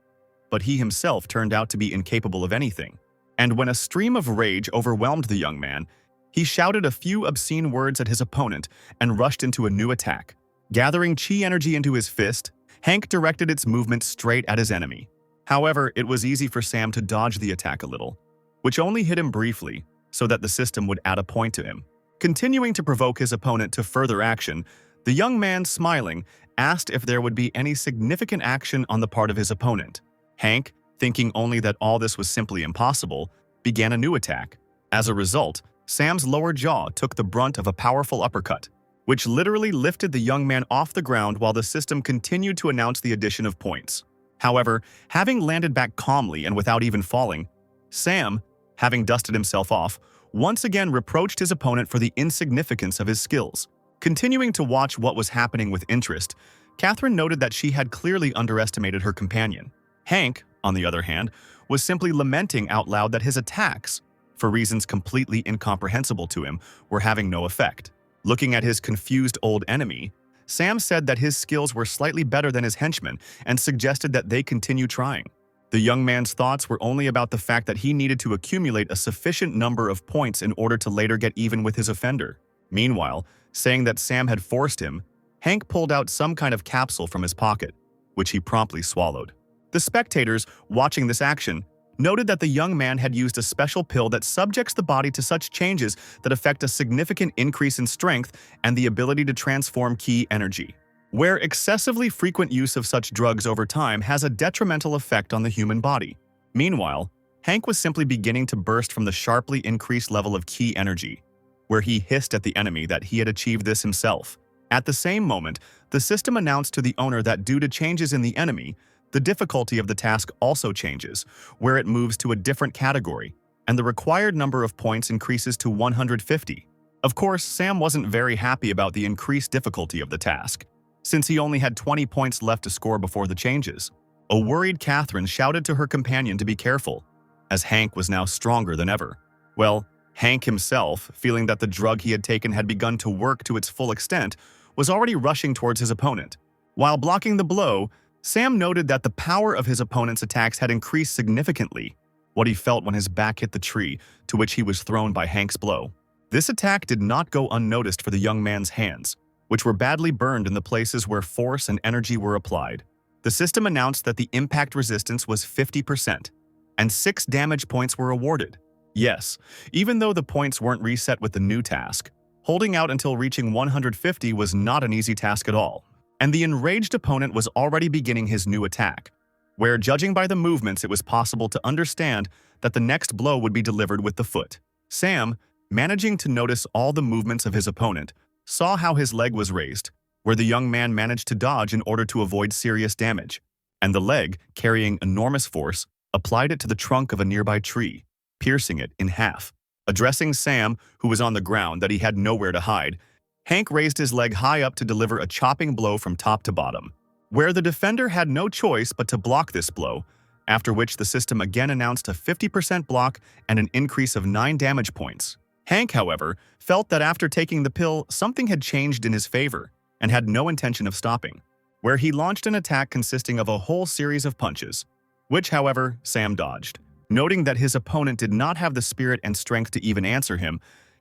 but he himself turned out to be incapable of anything. And when a stream of rage overwhelmed the young man, he shouted a few obscene words at his opponent and rushed into a new attack. Gathering chi energy into his fist, Hank directed its movement straight at his enemy. However, it was easy for Sam to dodge the attack a little, which only hit him briefly so that the system would add a point to him. Continuing to provoke his opponent to further action, the young man, smiling, asked if there would be any significant action on the part of his opponent. Hank, thinking only that all this was simply impossible, began a new attack. As a result, Sam's lower jaw took the brunt of a powerful uppercut, which literally lifted the young man off the ground while the system continued to announce the addition of points. However, having landed back calmly and without even falling, Sam, having dusted himself off, once again reproached his opponent for the insignificance of his skills. Continuing to watch what was happening with interest, Catherine noted that she had clearly underestimated her companion. Hank, on the other hand, was simply lamenting out loud that his attacks, for reasons completely incomprehensible to him, were having no effect. Looking at his confused old enemy, Sam said that his skills were slightly better than his henchmen and suggested that they continue trying. The young man's thoughts were only about the fact that he needed to accumulate a sufficient number of points in order to later get even with his offender. Meanwhile, saying that Sam had forced him, Hank pulled out some kind of capsule from his pocket, which he promptly swallowed. The spectators, watching this action, noted that the young man had used a special pill that subjects the body to such changes that affect a significant increase in strength and the ability to transform ki energy, where excessively frequent use of such drugs over time has a detrimental effect on the human body. Meanwhile, Hank was simply beginning to burst from the sharply increased level of ki energy, where he hissed at the enemy that he had achieved this himself. At the same moment, the system announced to the owner that due to changes in the enemy, the difficulty of the task also changes, where it moves to a different category, and the required number of points increases to 150. Of course, Sam wasn't very happy about the increased difficulty of the task, since he only had 20 points left to score before the changes. A worried Catherine shouted to her companion to be careful, as Hank was now stronger than ever. Well, Hank himself, feeling that the drug he had taken had begun to work to its full extent, was already rushing towards his opponent. While blocking the blow, Sam noted that the power of his opponent's attacks had increased significantly, what he felt when his back hit the tree to which he was thrown by Hank's blow. This attack did not go unnoticed for the young man's hands, which were badly burned in the places where force and energy were applied. The system announced that the impact resistance was 50%, and 6 damage points were awarded. Yes, even though the points weren't reset with the new task, holding out until reaching 150 was not an easy task at all. And the enraged opponent was already beginning his new attack, where, judging by the movements, it was possible to understand that the next blow would be delivered with the foot. Sam, managing to notice all the movements of his opponent, saw how his leg was raised, where the young man managed to dodge in order to avoid serious damage. and the leg, carrying enormous force, applied it to the trunk of a nearby tree, piercing it in half. Addressing Sam, who was on the ground that he had nowhere to hide, Hank raised his leg high up to deliver a chopping blow from top to bottom, where the defender had no choice but to block this blow, after which the system again announced a 50% block and an increase of 9 damage points. Hank, however, felt that after taking the pill, something had changed in his favor and had no intention of stopping, where he launched an attack consisting of a whole series of punches, which, however, Sam dodged. Noting that his opponent did not have the spirit and strength to even answer him,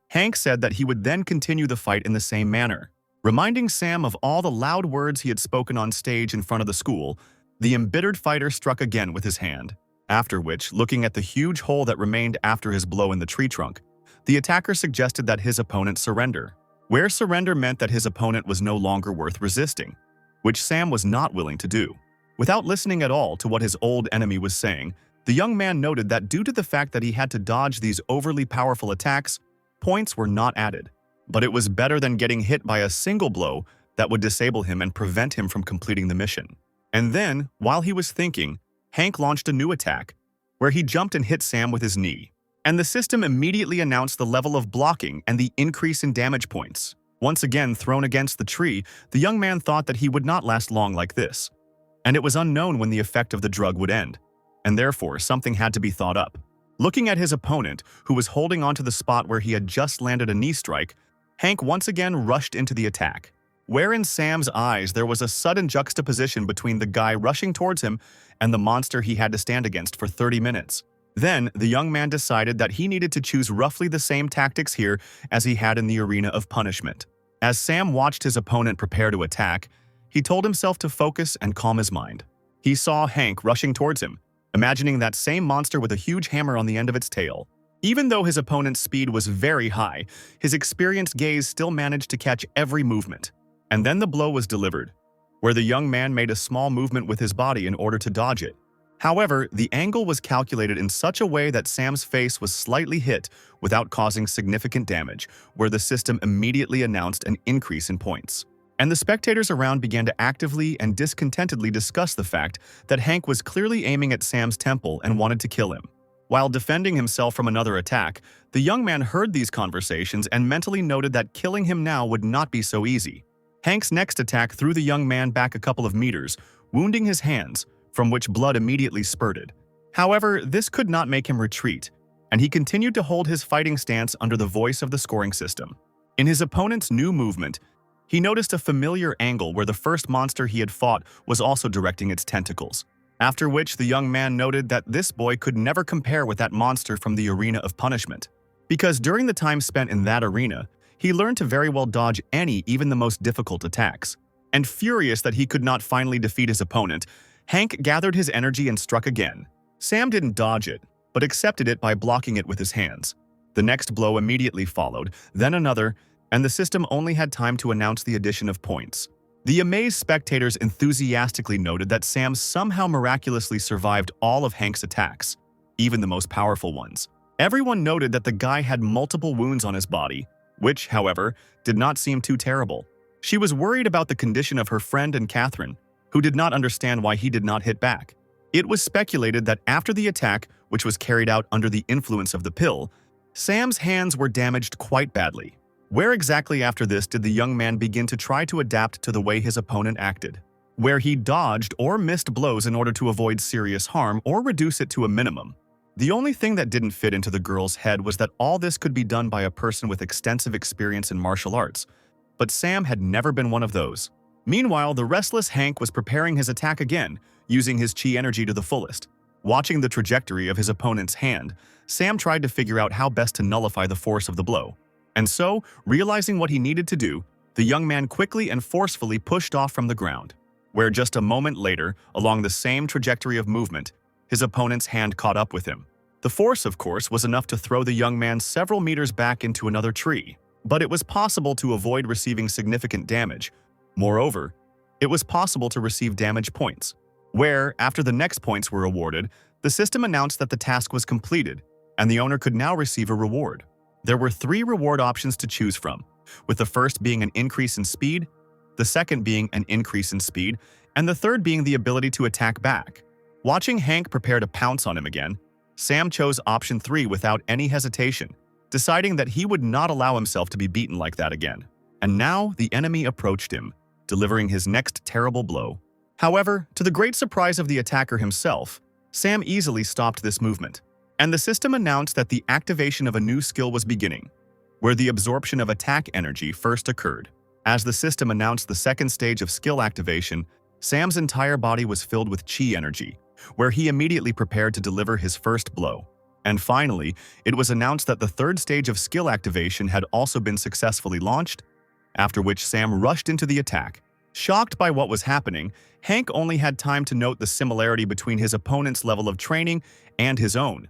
Hank said that he would then continue the fight in the same manner. Reminding Sam of all the loud words he had spoken on stage in front of the school, the embittered fighter struck again with his hand, after which, looking at the huge hole that remained after his blow in the tree trunk, the attacker suggested that his opponent surrender, where surrender meant that his opponent was no longer worth resisting, which Sam was not willing to do. Without listening at all to what his old enemy was saying, the young man noted that due to the fact that he had to dodge these overly powerful attacks, points were not added. But it was better than getting hit by a single blow that would disable him and prevent him from completing the mission. And then, while he was thinking, Hank launched a new attack, where he jumped and hit Sam with his knee. And the system immediately announced the level of blocking and the increase in damage points. Once again thrown against the tree, the young man thought that he would not last long like this. And it was unknown when the effect of the drug would end, and therefore something had to be thought up. Looking at his opponent, who was holding onto the spot where he had just landed a knee strike, Hank once again rushed into the attack, where in Sam's eyes there was a sudden juxtaposition between the guy rushing towards him and the monster he had to stand against for 30 minutes. Then, the young man decided that he needed to choose roughly the same tactics here as he had in the arena of punishment. As Sam watched his opponent prepare to attack, he told himself to focus and calm his mind. He saw Hank rushing towards him, imagining that same monster with a huge hammer on the end of its tail. Even though his opponent's speed was very high, his experienced gaze still managed to catch every movement. And then the blow was delivered, where the young man made a small movement with his body in order to dodge it. However, the angle was calculated in such a way that Sam's face was slightly hit without causing significant damage, where the system immediately announced an increase in points. And the spectators around began to actively and discontentedly discuss the fact that Hank was clearly aiming at Sam's temple and wanted to kill him. While defending himself from another attack, the young man heard these conversations and mentally noted that killing him now would not be so easy. Hank's next attack threw the young man back a couple of meters, wounding his hands, from which blood immediately spurted. However, this could not make him retreat, and he continued to hold his fighting stance under the voice of the scoring system. In his opponent's new movement, he noticed a familiar angle where the first monster he had fought was also directing its tentacles, after which the young man noted that this boy could never compare with that monster from the arena of punishment, because during the time spent in that arena, he learned to very well dodge any, even the most difficult attacks. And furious that he could not finally defeat his opponent, Hank gathered his energy and struck again. Sam didn't dodge it, but accepted it by blocking it with his hands. The next blow immediately followed, then another, and the system only had time to announce the addition of points. The amazed spectators enthusiastically noted that Sam somehow miraculously survived all of Hank's attacks, even the most powerful ones. Everyone noted that the guy had multiple wounds on his body, which, however, did not seem too terrible. She was worried about the condition of her friend and Catherine, who did not understand why he did not hit back. It was speculated that after the attack, which was carried out under the influence of the pill, Sam's hands were damaged quite badly. Where exactly after this did the young man begin to try to adapt to the way his opponent acted, where he dodged or missed blows in order to avoid serious harm or reduce it to a minimum. The only thing that didn't fit into the girl's head was that all this could be done by a person with extensive experience in martial arts, but Sam had never been one of those. Meanwhile, the restless Hank was preparing his attack again, using his chi energy to the fullest. Watching the trajectory of his opponent's hand, Sam tried to figure out how best to nullify the force of the blow. And so, realizing what he needed to do, the young man quickly and forcefully pushed off from the ground, where just a moment later, along the same trajectory of movement, his opponent's hand caught up with him. The force, of course, was enough to throw the young man several meters back into another tree, but it was possible to avoid receiving significant damage. Moreover, it was possible to receive damage points, where, after the next points were awarded, the system announced that the task was completed, and the owner could now receive a reward. There were 3 reward options to choose from, with the first being an increase in speed, the second being an increase in speed, and the third being the ability to attack back. Watching Hank prepare to pounce on him again, Sam chose option 3 without any hesitation, deciding that he would not allow himself to be beaten like that again. And now the enemy approached him, delivering his next terrible blow. However, to the great surprise of the attacker himself, Sam easily stopped this movement, and the system announced that the activation of a new skill was beginning, where the absorption of attack energy first occurred. As the system announced the second stage of skill activation, Sam's entire body was filled with chi energy, where he immediately prepared to deliver his first blow. And finally, it was announced that the third stage of skill activation had also been successfully launched, after which Sam rushed into the attack. Shocked by what was happening, Hank only had time to note the similarity between his opponent's level of training and his own,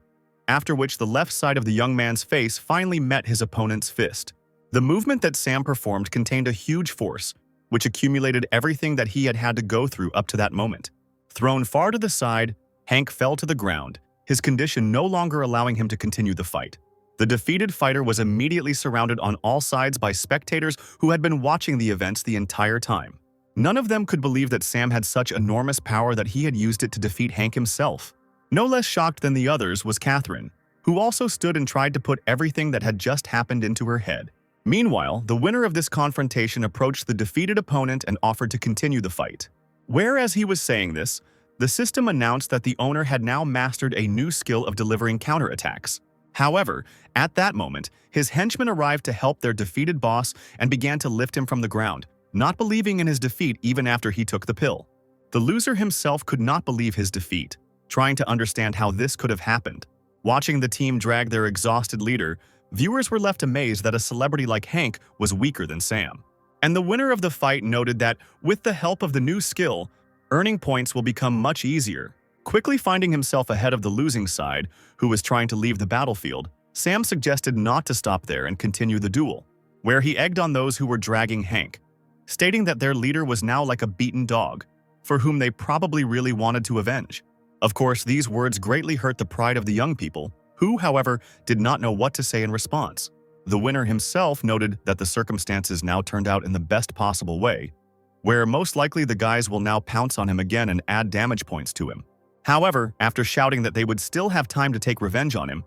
after which the left side of the young man's face finally met his opponent's fist. The movement that Sam performed contained a huge force, which accumulated everything that he had had to go through up to that moment. Thrown far to the side, Hank fell to the ground, his condition no longer allowing him to continue the fight. The defeated fighter was immediately surrounded on all sides by spectators who had been watching the events the entire time. None of them could believe that Sam had such enormous power that he had used it to defeat Hank himself. No less shocked than the others was Catherine, who also stood and tried to put everything that had just happened into her head. Meanwhile, the winner of this confrontation approached the defeated opponent and offered to continue the fight. Whereas he was saying this, the system announced that the owner had now mastered a new skill of delivering counterattacks. However, at that moment, his henchmen arrived to help their defeated boss and began to lift him from the ground, not believing in his defeat even after he took the pill. The loser himself could not believe his defeat, trying to understand how this could have happened. Watching the team drag their exhausted leader, viewers were left amazed that a celebrity like Hank was weaker than Sam. And the winner of the fight noted that, with the help of the new skill, earning points will become much easier. Quickly finding himself ahead of the losing side, who was trying to leave the battlefield, Sam suggested not to stop there and continue the duel, where he egged on those who were dragging Hank, stating that their leader was now like a beaten dog, for whom they probably really wanted to avenge. Of course, these words greatly hurt the pride of the young people, who, however, did not know what to say in response. The winner himself noted that the circumstances now turned out in the best possible way, where most likely the guys will now pounce on him again and add damage points to him. However, after shouting that they would still have time to take revenge on him,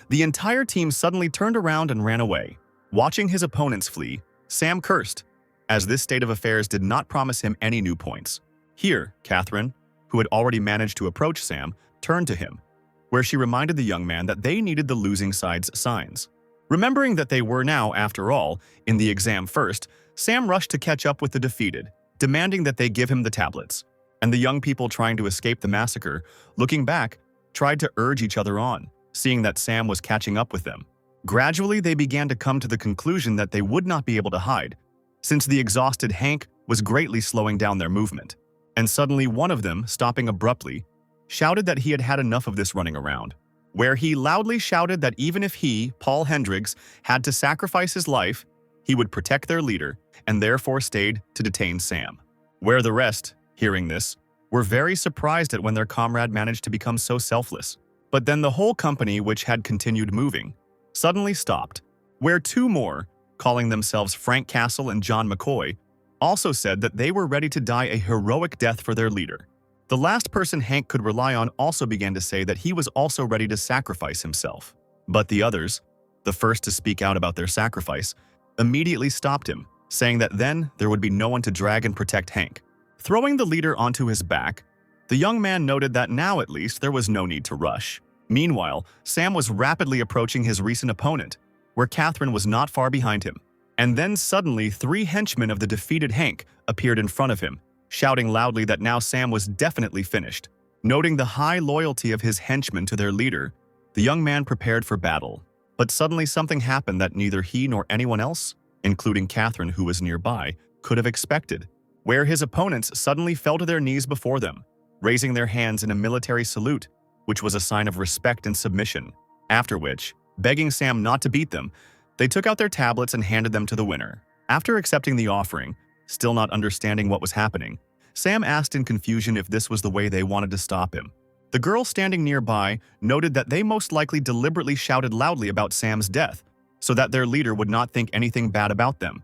the entire team suddenly turned around and ran away. Watching his opponents flee, Sam cursed, as this state of affairs did not promise him any new points. Here, Catherine, who had already managed to approach Sam, turned to him, where she reminded the young man that they needed the losing side's signs. Remembering that they were now, after all, in the exam first, Sam rushed to catch up with the defeated, demanding that they give him the tablets. And the young people trying to escape the massacre, looking back, tried to urge each other on, seeing that Sam was catching up with them. Gradually, they began to come to the conclusion that they would not be able to hide, since the exhausted Hank was greatly slowing down their movement. And suddenly one of them, stopping abruptly, shouted that he had had enough of this running around, where he loudly shouted that even if he, Paul Hendricks, had to sacrifice his life, he would protect their leader and therefore stayed to detain Sam. Where the rest, hearing this, were very surprised at when their comrade managed to become so selfless. But then the whole company, which had continued moving, suddenly stopped, where two more, calling themselves Frank Castle and John McCoy, also said that they were ready to die a heroic death for their leader. The last person Hank could rely on also began to say that he was also ready to sacrifice himself. But the others, the first to speak out about their sacrifice, immediately stopped him, saying that then there would be no one to drag and protect Hank. Throwing the leader onto his back, the young man noted that now at least there was no need to rush. Meanwhile, Sam was rapidly approaching his recent opponent, where Catherine was not far behind him. And then suddenly 3 henchmen of the defeated Hank appeared in front of him, shouting loudly that now Sam was definitely finished. Noting the high loyalty of his henchmen to their leader, the young man prepared for battle. But suddenly something happened that neither he nor anyone else, including Catherine who was nearby, could have expected, where his opponents suddenly fell to their knees before them, raising their hands in a military salute, which was a sign of respect and submission. After which, begging Sam not to beat them, they took out their tablets and handed them to the winner. After accepting the offering, still not understanding what was happening, Sam asked in confusion if this was the way they wanted to stop him. The girl standing nearby noted that they most likely deliberately shouted loudly about Sam's death, so that their leader would not think anything bad about them,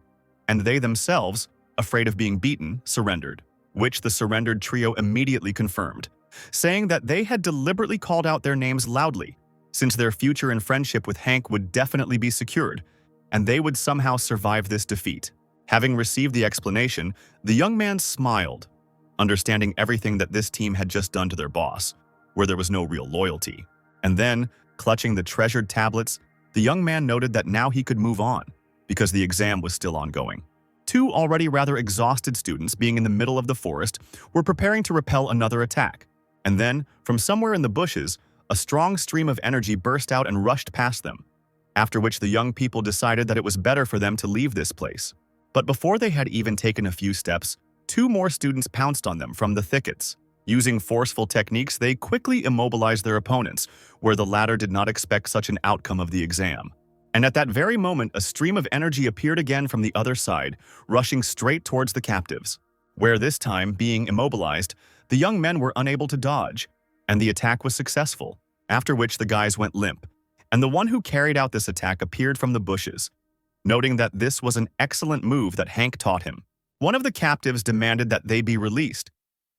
and they themselves afraid of being beaten, surrendered, which the surrendered trio immediately confirmed, saying that they had deliberately called out their names loudly, since their future in friendship with Hank would definitely be secured, and they would somehow survive this defeat. Having received the explanation, the young man smiled, understanding everything that this team had just done to their boss, where there was no real loyalty. And then, clutching the treasured tablets, the young man noted that now he could move on, because the exam was still ongoing. Two already rather exhausted students, being in the middle of the forest, were preparing to repel another attack. And then, from somewhere in the bushes, a strong stream of energy burst out and rushed past them, after which the young people decided that it was better for them to leave this place. But before they had even taken a few steps, two more students pounced on them from the thickets. Using forceful techniques, they quickly immobilized their opponents, where the latter did not expect such an outcome of the exam. And at that very moment, a stream of energy appeared again from the other side, rushing straight towards the captives, where this time, being immobilized, the young men were unable to dodge, and the attack was successful, after which the guys went limp, and the one who carried out this attack appeared from the bushes, noting that this was an excellent move that Hank taught him. One of the captives demanded that they be released,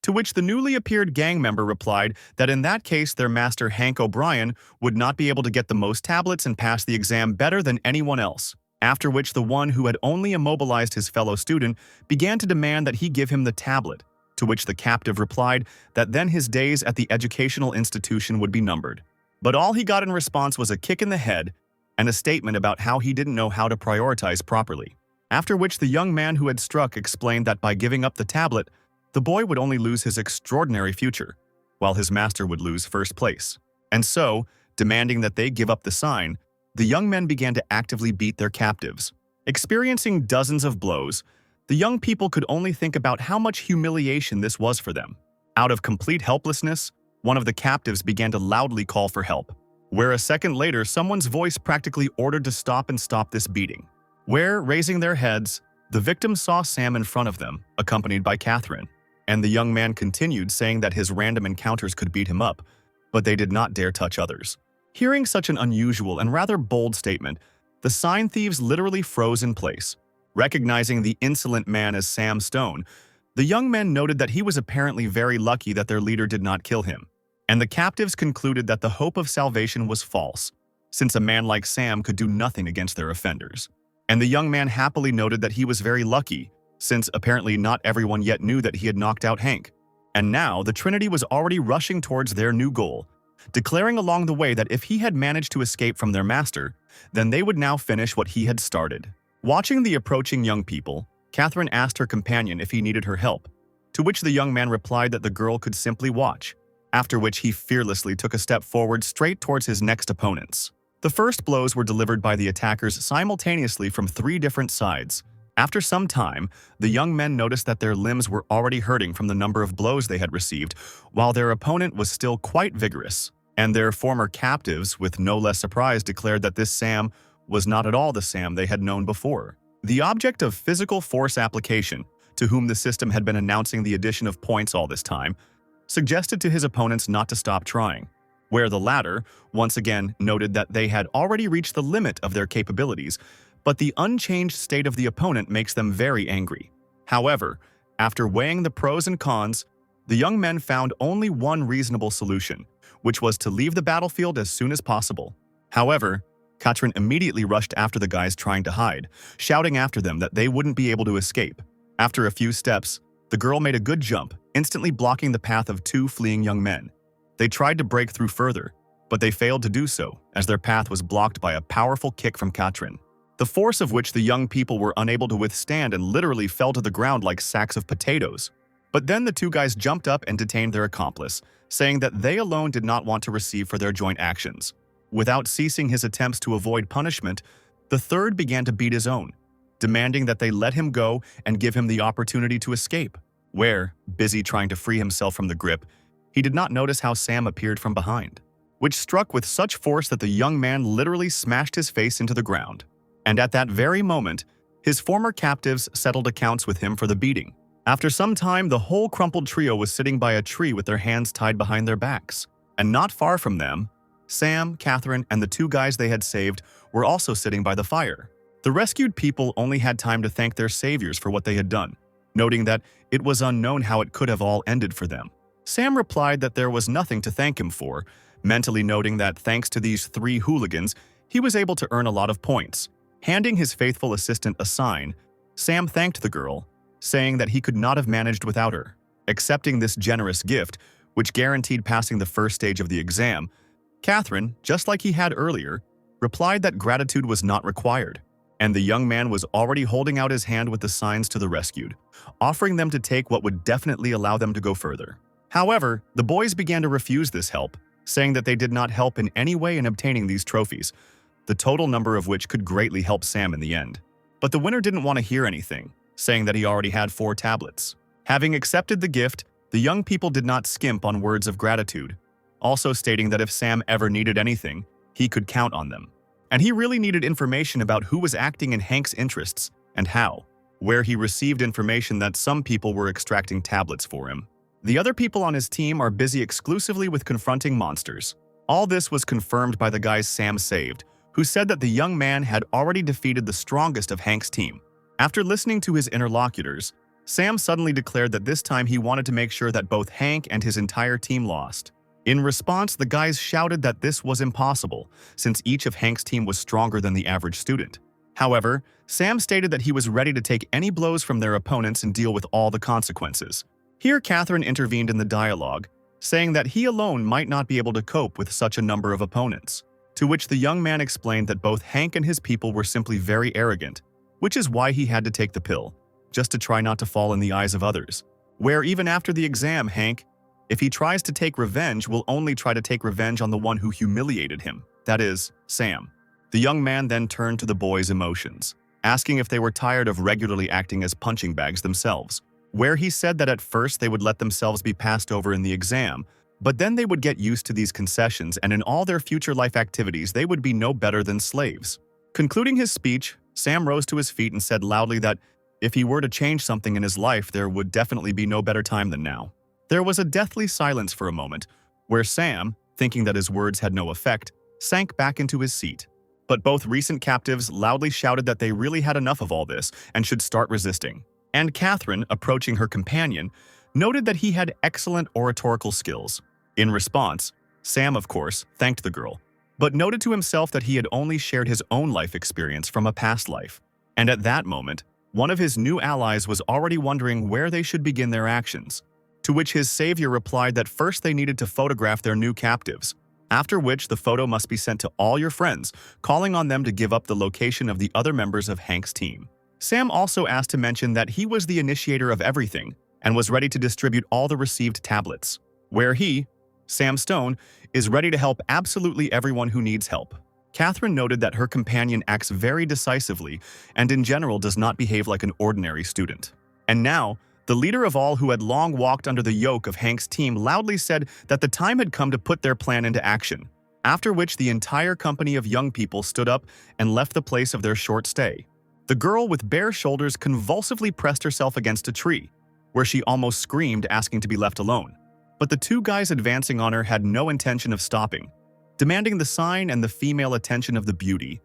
to which the newly appeared gang member replied that in that case their master Hank O'Brien would not be able to get the most tablets and pass the exam better than anyone else, after which the one who had only immobilized his fellow student began to demand that he give him the tablet, to which the captive replied that then his days at the educational institution would be numbered. But all he got in response was a kick in the head and a statement about how he didn't know how to prioritize properly, after which the young man who had struck explained that by giving up the tablet, the boy would only lose his extraordinary future, while his master would lose first place. And so, demanding that they give up the sign, the young men began to actively beat their captives. Experiencing dozens of blows, the young people could only think about how much humiliation this was for them. Out of complete helplessness, one of the captives began to loudly call for help, where a second later someone's voice practically ordered to stop this beating. Where, raising their heads, the victims saw Sam in front of them, accompanied by Catherine. And the young man continued, saying that his random encounters could beat him up, but they did not dare touch others. Hearing such an unusual and rather bold statement, the sign thieves literally froze in place. Recognizing the insolent man as Sam Stone, the young men noted that he was apparently very lucky that their leader did not kill him, and the captives concluded that the hope of salvation was false, since a man like Sam could do nothing against their offenders. And the young man happily noted that he was very lucky, since apparently not everyone yet knew that he had knocked out Hank. And now the Trinity was already rushing towards their new goal, declaring along the way that if he had managed to escape from their master, then they would now finish what he had started. Watching the approaching young people, Catherine asked her companion if he needed her help, to which the young man replied that the girl could simply watch, after which he fearlessly took a step forward straight towards his next opponents. The first blows were delivered by the attackers simultaneously from 3 different sides. After some time, the young men noticed that their limbs were already hurting from the number of blows they had received, while their opponent was still quite vigorous. And their former captives, with no less surprise, declared that this Sam was not at all the Sam they had known before. The object of physical force application, to whom the system had been announcing the addition of points all this time, suggested to his opponents not to stop trying, where the latter, once again, noted that they had already reached the limit of their capabilities, but the unchanged state of the opponent makes them very angry. However, after weighing the pros and cons, the young men found only one reasonable solution, which was to leave the battlefield as soon as possible. However, Katrin immediately rushed after the guys trying to hide, shouting after them that they wouldn't be able to escape. After a few steps, the girl made a good jump, instantly blocking the path of 2 fleeing young men. They tried to break through further, but they failed to do so, as their path was blocked by a powerful kick from Katrin, the force of which the young people were unable to withstand and literally fell to the ground like sacks of potatoes. But then the 2 guys jumped up and detained their accomplice, saying that they alone did not want to receive for their joint actions. Without ceasing his attempts to avoid punishment, the third began to beat his own, demanding that they let him go and give him the opportunity to escape, where, busy trying to free himself from the grip, he did not notice how Sam appeared from behind, which struck with such force that the young man literally smashed his face into the ground. And at that very moment, his former captives settled accounts with him for the beating. After some time, the whole crumpled trio was sitting by a tree with their hands tied behind their backs. And not far from them, Sam, Catherine, and the 2 guys they had saved were also sitting by the fire. The rescued people only had time to thank their saviors for what they had done, noting that it was unknown how it could have all ended for them. Sam replied that there was nothing to thank him for, mentally noting that thanks to these 3 hooligans, he was able to earn a lot of points. Handing his faithful assistant a sign, Sam thanked the girl, saying that he could not have managed without her. Accepting this generous gift, which guaranteed passing the first stage of the exam, Catherine, just like he had earlier, replied that gratitude was not required, and the young man was already holding out his hand with the signs to the rescued, offering them to take what would definitely allow them to go further. However, the boys began to refuse this help, saying that they did not help in any way in obtaining these trophies, the total number of which could greatly help Sam in the end. But the winner didn't want to hear anything, saying that he already had 4 tablets. Having accepted the gift, the young people did not skimp on words of gratitude, also stating that if Sam ever needed anything, he could count on them. And he really needed information about who was acting in Hank's interests and how, where he received information that some people were extracting tablets for him. The other people on his team are busy exclusively with confronting monsters. All this was confirmed by the guys Sam saved, who said that the young man had already defeated the strongest of Hank's team. After listening to his interlocutors, Sam suddenly declared that this time he wanted to make sure that both Hank and his entire team lost. In response, the guys shouted that this was impossible, since each of Hank's team was stronger than the average student. However, Sam stated that he was ready to take any blows from their opponents and deal with all the consequences. Here, Catherine intervened in the dialogue, saying that he alone might not be able to cope with such a number of opponents, to which the young man explained that both Hank and his people were simply very arrogant, which is why he had to take the pill, just to try not to fall in the eyes of others. Where even after the exam, Hank, if he tries to take revenge, will only try to take revenge on the one who humiliated him, that is, Sam. The young man then turned to the boys' emotions, asking if they were tired of regularly acting as punching bags themselves, where he said that at first they would let themselves be passed over in the exam, but then they would get used to these concessions and in all their future life activities they would be no better than slaves. Concluding his speech, Sam rose to his feet and said loudly that if he were to change something in his life, there would definitely be no better time than now. There was a deathly silence for a moment, where Sam, thinking that his words had no effect, sank back into his seat. But both recent captives loudly shouted that they really had enough of all this and should start resisting. And Catherine, approaching her companion, noted that he had excellent oratorical skills. In response, Sam, of course, thanked the girl, but noted to himself that he had only shared his own life experience from a past life. And at that moment, one of his new allies was already wondering where they should begin their actions, to which his savior replied that first they needed to photograph their new captives, after which the photo must be sent to all your friends, calling on them to give up the location of the other members of Hank's team. Sam also asked to mention that he was the initiator of everything and was ready to distribute all the received tablets, where he, Sam Stone, is ready to help absolutely everyone who needs help. Catherine noted that her companion acts very decisively and in general does not behave like an ordinary student. And now, the leader of all who had long walked under the yoke of Hank's team loudly said that the time had come to put their plan into action, after which the entire company of young people stood up and left the place of their short stay. The girl with bare shoulders convulsively pressed herself against a tree, where she almost screamed, asking to be left alone. But the 2 guys advancing on her had no intention of stopping, demanding the sign and the female attention of the beauty,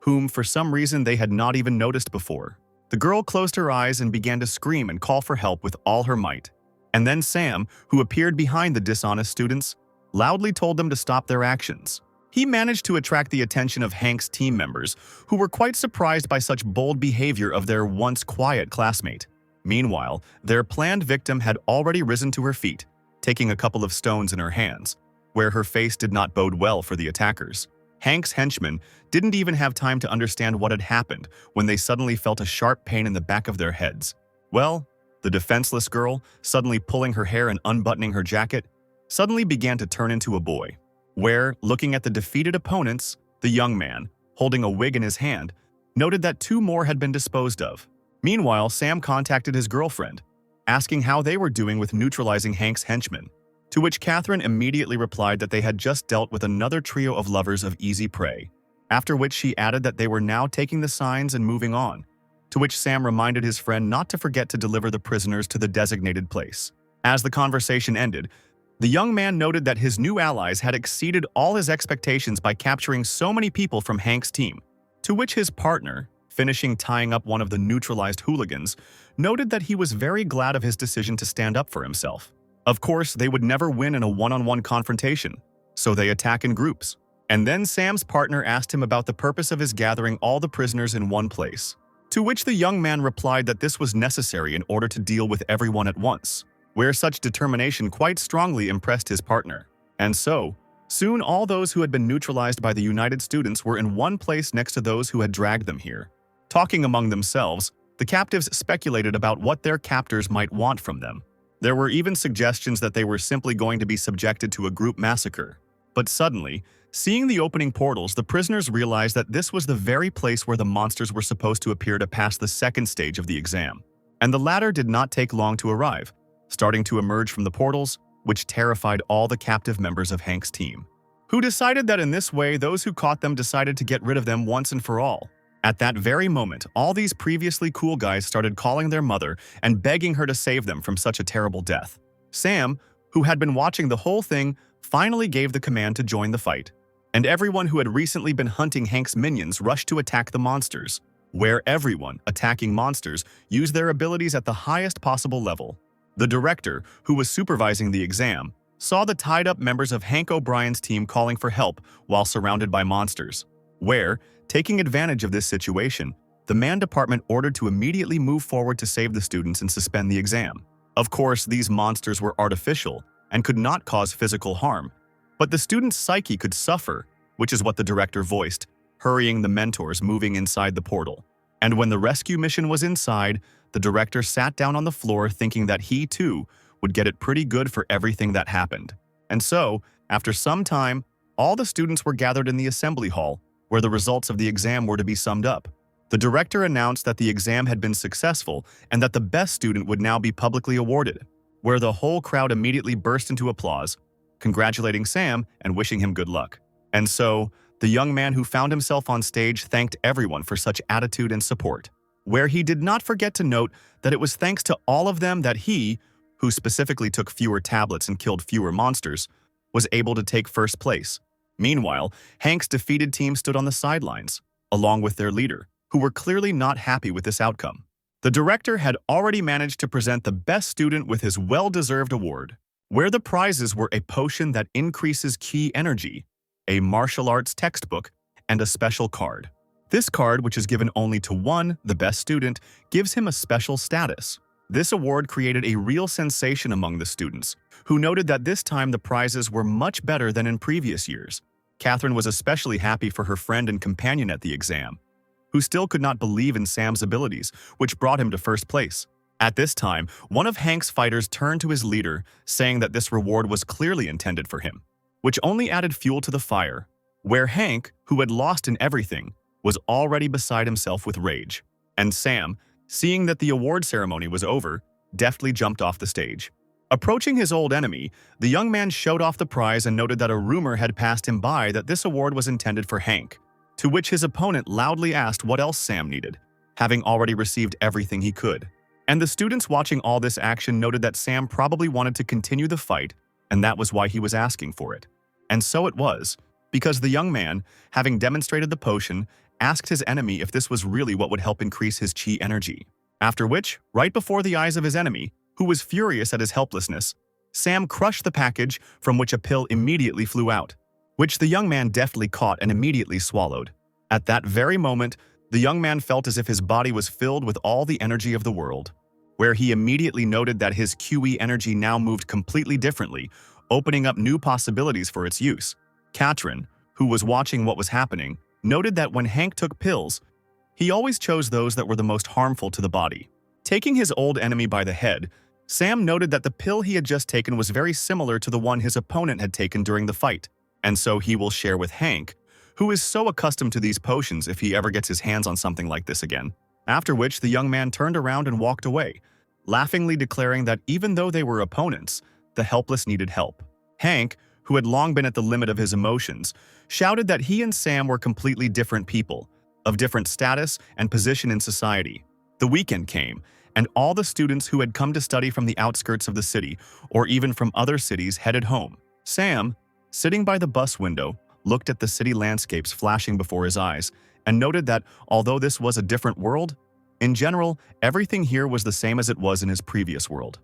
whom for some reason they had not even noticed before. The girl closed her eyes and began to scream and call for help with all her might. And then Sam, who appeared behind the dishonest students, loudly told them to stop their actions. He managed to attract the attention of Hank's team members, who were quite surprised by such bold behavior of their once quiet classmate. Meanwhile, their planned victim had already risen to her feet, taking a couple of stones in her hands, where her face did not bode well for the attackers. Hank's henchmen didn't even have time to understand what had happened when they suddenly felt a sharp pain in the back of their heads. Well, the defenseless girl, suddenly pulling her hair and unbuttoning her jacket, suddenly began to turn into a boy, where, looking at the defeated opponents, the young man, holding a wig in his hand, noted that 2 more had been disposed of. Meanwhile, Sam contacted his girlfriend, asking how they were doing with neutralizing Hank's henchmen, to which Catherine immediately replied that they had just dealt with another trio of lovers of easy prey, after which she added that they were now taking the signs and moving on, to which Sam reminded his friend not to forget to deliver the prisoners to the designated place. As the conversation ended, the young man noted that his new allies had exceeded all his expectations by capturing so many people from Hank's team, to which his partner, finishing tying up one of the neutralized hooligans, noted that he was very glad of his decision to stand up for himself. Of course, they would never win in a one-on-one confrontation, so they attack in groups. And then Sam's partner asked him about the purpose of his gathering all the prisoners in one place, to which the young man replied that this was necessary in order to deal with everyone at once, where such determination quite strongly impressed his partner. And so, soon all those who had been neutralized by the United Students were in one place next to those who had dragged them here. Talking among themselves, the captives speculated about what their captors might want from them. There were even suggestions that they were simply going to be subjected to a group massacre. But suddenly, seeing the opening portals, the prisoners realized that this was the very place where the monsters were supposed to appear to pass the second stage of the exam. And the latter did not take long to arrive, starting to emerge from the portals, which terrified all the captive members of Hank's team, who decided that in this way those who caught them decided to get rid of them once and for all. At that very moment, all these previously cool guys started calling their mother and begging her to save them from such a terrible death. Sam, who had been watching the whole thing, finally gave the command to join the fight, and everyone who had recently been hunting Hank's minions rushed to attack the monsters, where everyone attacking monsters used their abilities at the highest possible level. The director, who was supervising the exam, saw the tied-up members of Hank O'Brien's team calling for help while surrounded by monsters, where, taking advantage of this situation, the man department ordered to immediately move forward to save the students and suspend the exam. Of course, these monsters were artificial and could not cause physical harm, but the student's psyche could suffer, which is what the director voiced, hurrying the mentors moving inside the portal. And when the rescue mission was inside, the director sat down on the floor thinking that he, too, would get it pretty good for everything that happened. And so, after some time, all the students were gathered in the assembly hall, where the results of the exam were to be summed up. The director announced that the exam had been successful and that the best student would now be publicly awarded, where the whole crowd immediately burst into applause, congratulating Sam and wishing him good luck. And so, the young man who found himself on stage thanked everyone for such attitude and support, where he did not forget to note that it was thanks to all of them that he, who specifically took fewer tablets and killed fewer monsters, was able to take first place. Meanwhile, Hank's defeated team stood on the sidelines, along with their leader, who were clearly not happy with this outcome. The director had already managed to present the best student with his well-deserved award, where the prizes were a potion that increases ki energy, a martial arts textbook, and a special card. This card, which is given only to one, the best student, gives him a special status. This award created a real sensation among the students, who noted that this time the prizes were much better than in previous years. Catherine was especially happy for her friend and companion at the exam, who still could not believe in Sam's abilities, which brought him to first place. At this time, one of Hank's fighters turned to his leader, saying that this reward was clearly intended for him, which only added fuel to the fire, where Hank, who had lost in everything, was already beside himself with rage. And Sam, seeing that the award ceremony was over, deftly jumped off the stage. Approaching his old enemy, the young man showed off the prize and noted that a rumor had passed him by that this award was intended for Hank, to which his opponent loudly asked what else Sam needed, having already received everything he could. And the students watching all this action noted that Sam probably wanted to continue the fight, and that was why he was asking for it. And so it was, because the young man, having demonstrated the potion, asked his enemy if this was really what would help increase his chi energy. After which, right before the eyes of his enemy, who was furious at his helplessness, Sam crushed the package, from which a pill immediately flew out, which the young man deftly caught and immediately swallowed. At that very moment, the young man felt as if his body was filled with all the energy of the world, where he immediately noted that his QE energy now moved completely differently, opening up new possibilities for its use. Catherine, who was watching what was happening, noted that when Hank took pills, he always chose those that were the most harmful to the body. Taking his old enemy by the head, Sam noted that the pill he had just taken was very similar to the one his opponent had taken during the fight, and so he will share with Hank, who is so accustomed to these potions if he ever gets his hands on something like this again. After which, the young man turned around and walked away, laughingly declaring that even though they were opponents, the helpless needed help. Hank, who had long been at the limit of his emotions, shouted that he and Sam were completely different people, of different status and position in society. The weekend came, and all the students who had come to study from the outskirts of the city, or even from other cities, headed home. Sam, sitting by the bus window, looked at the city landscapes flashing before his eyes, and noted that although this was a different world, in general, everything here was the same as it was in his previous world.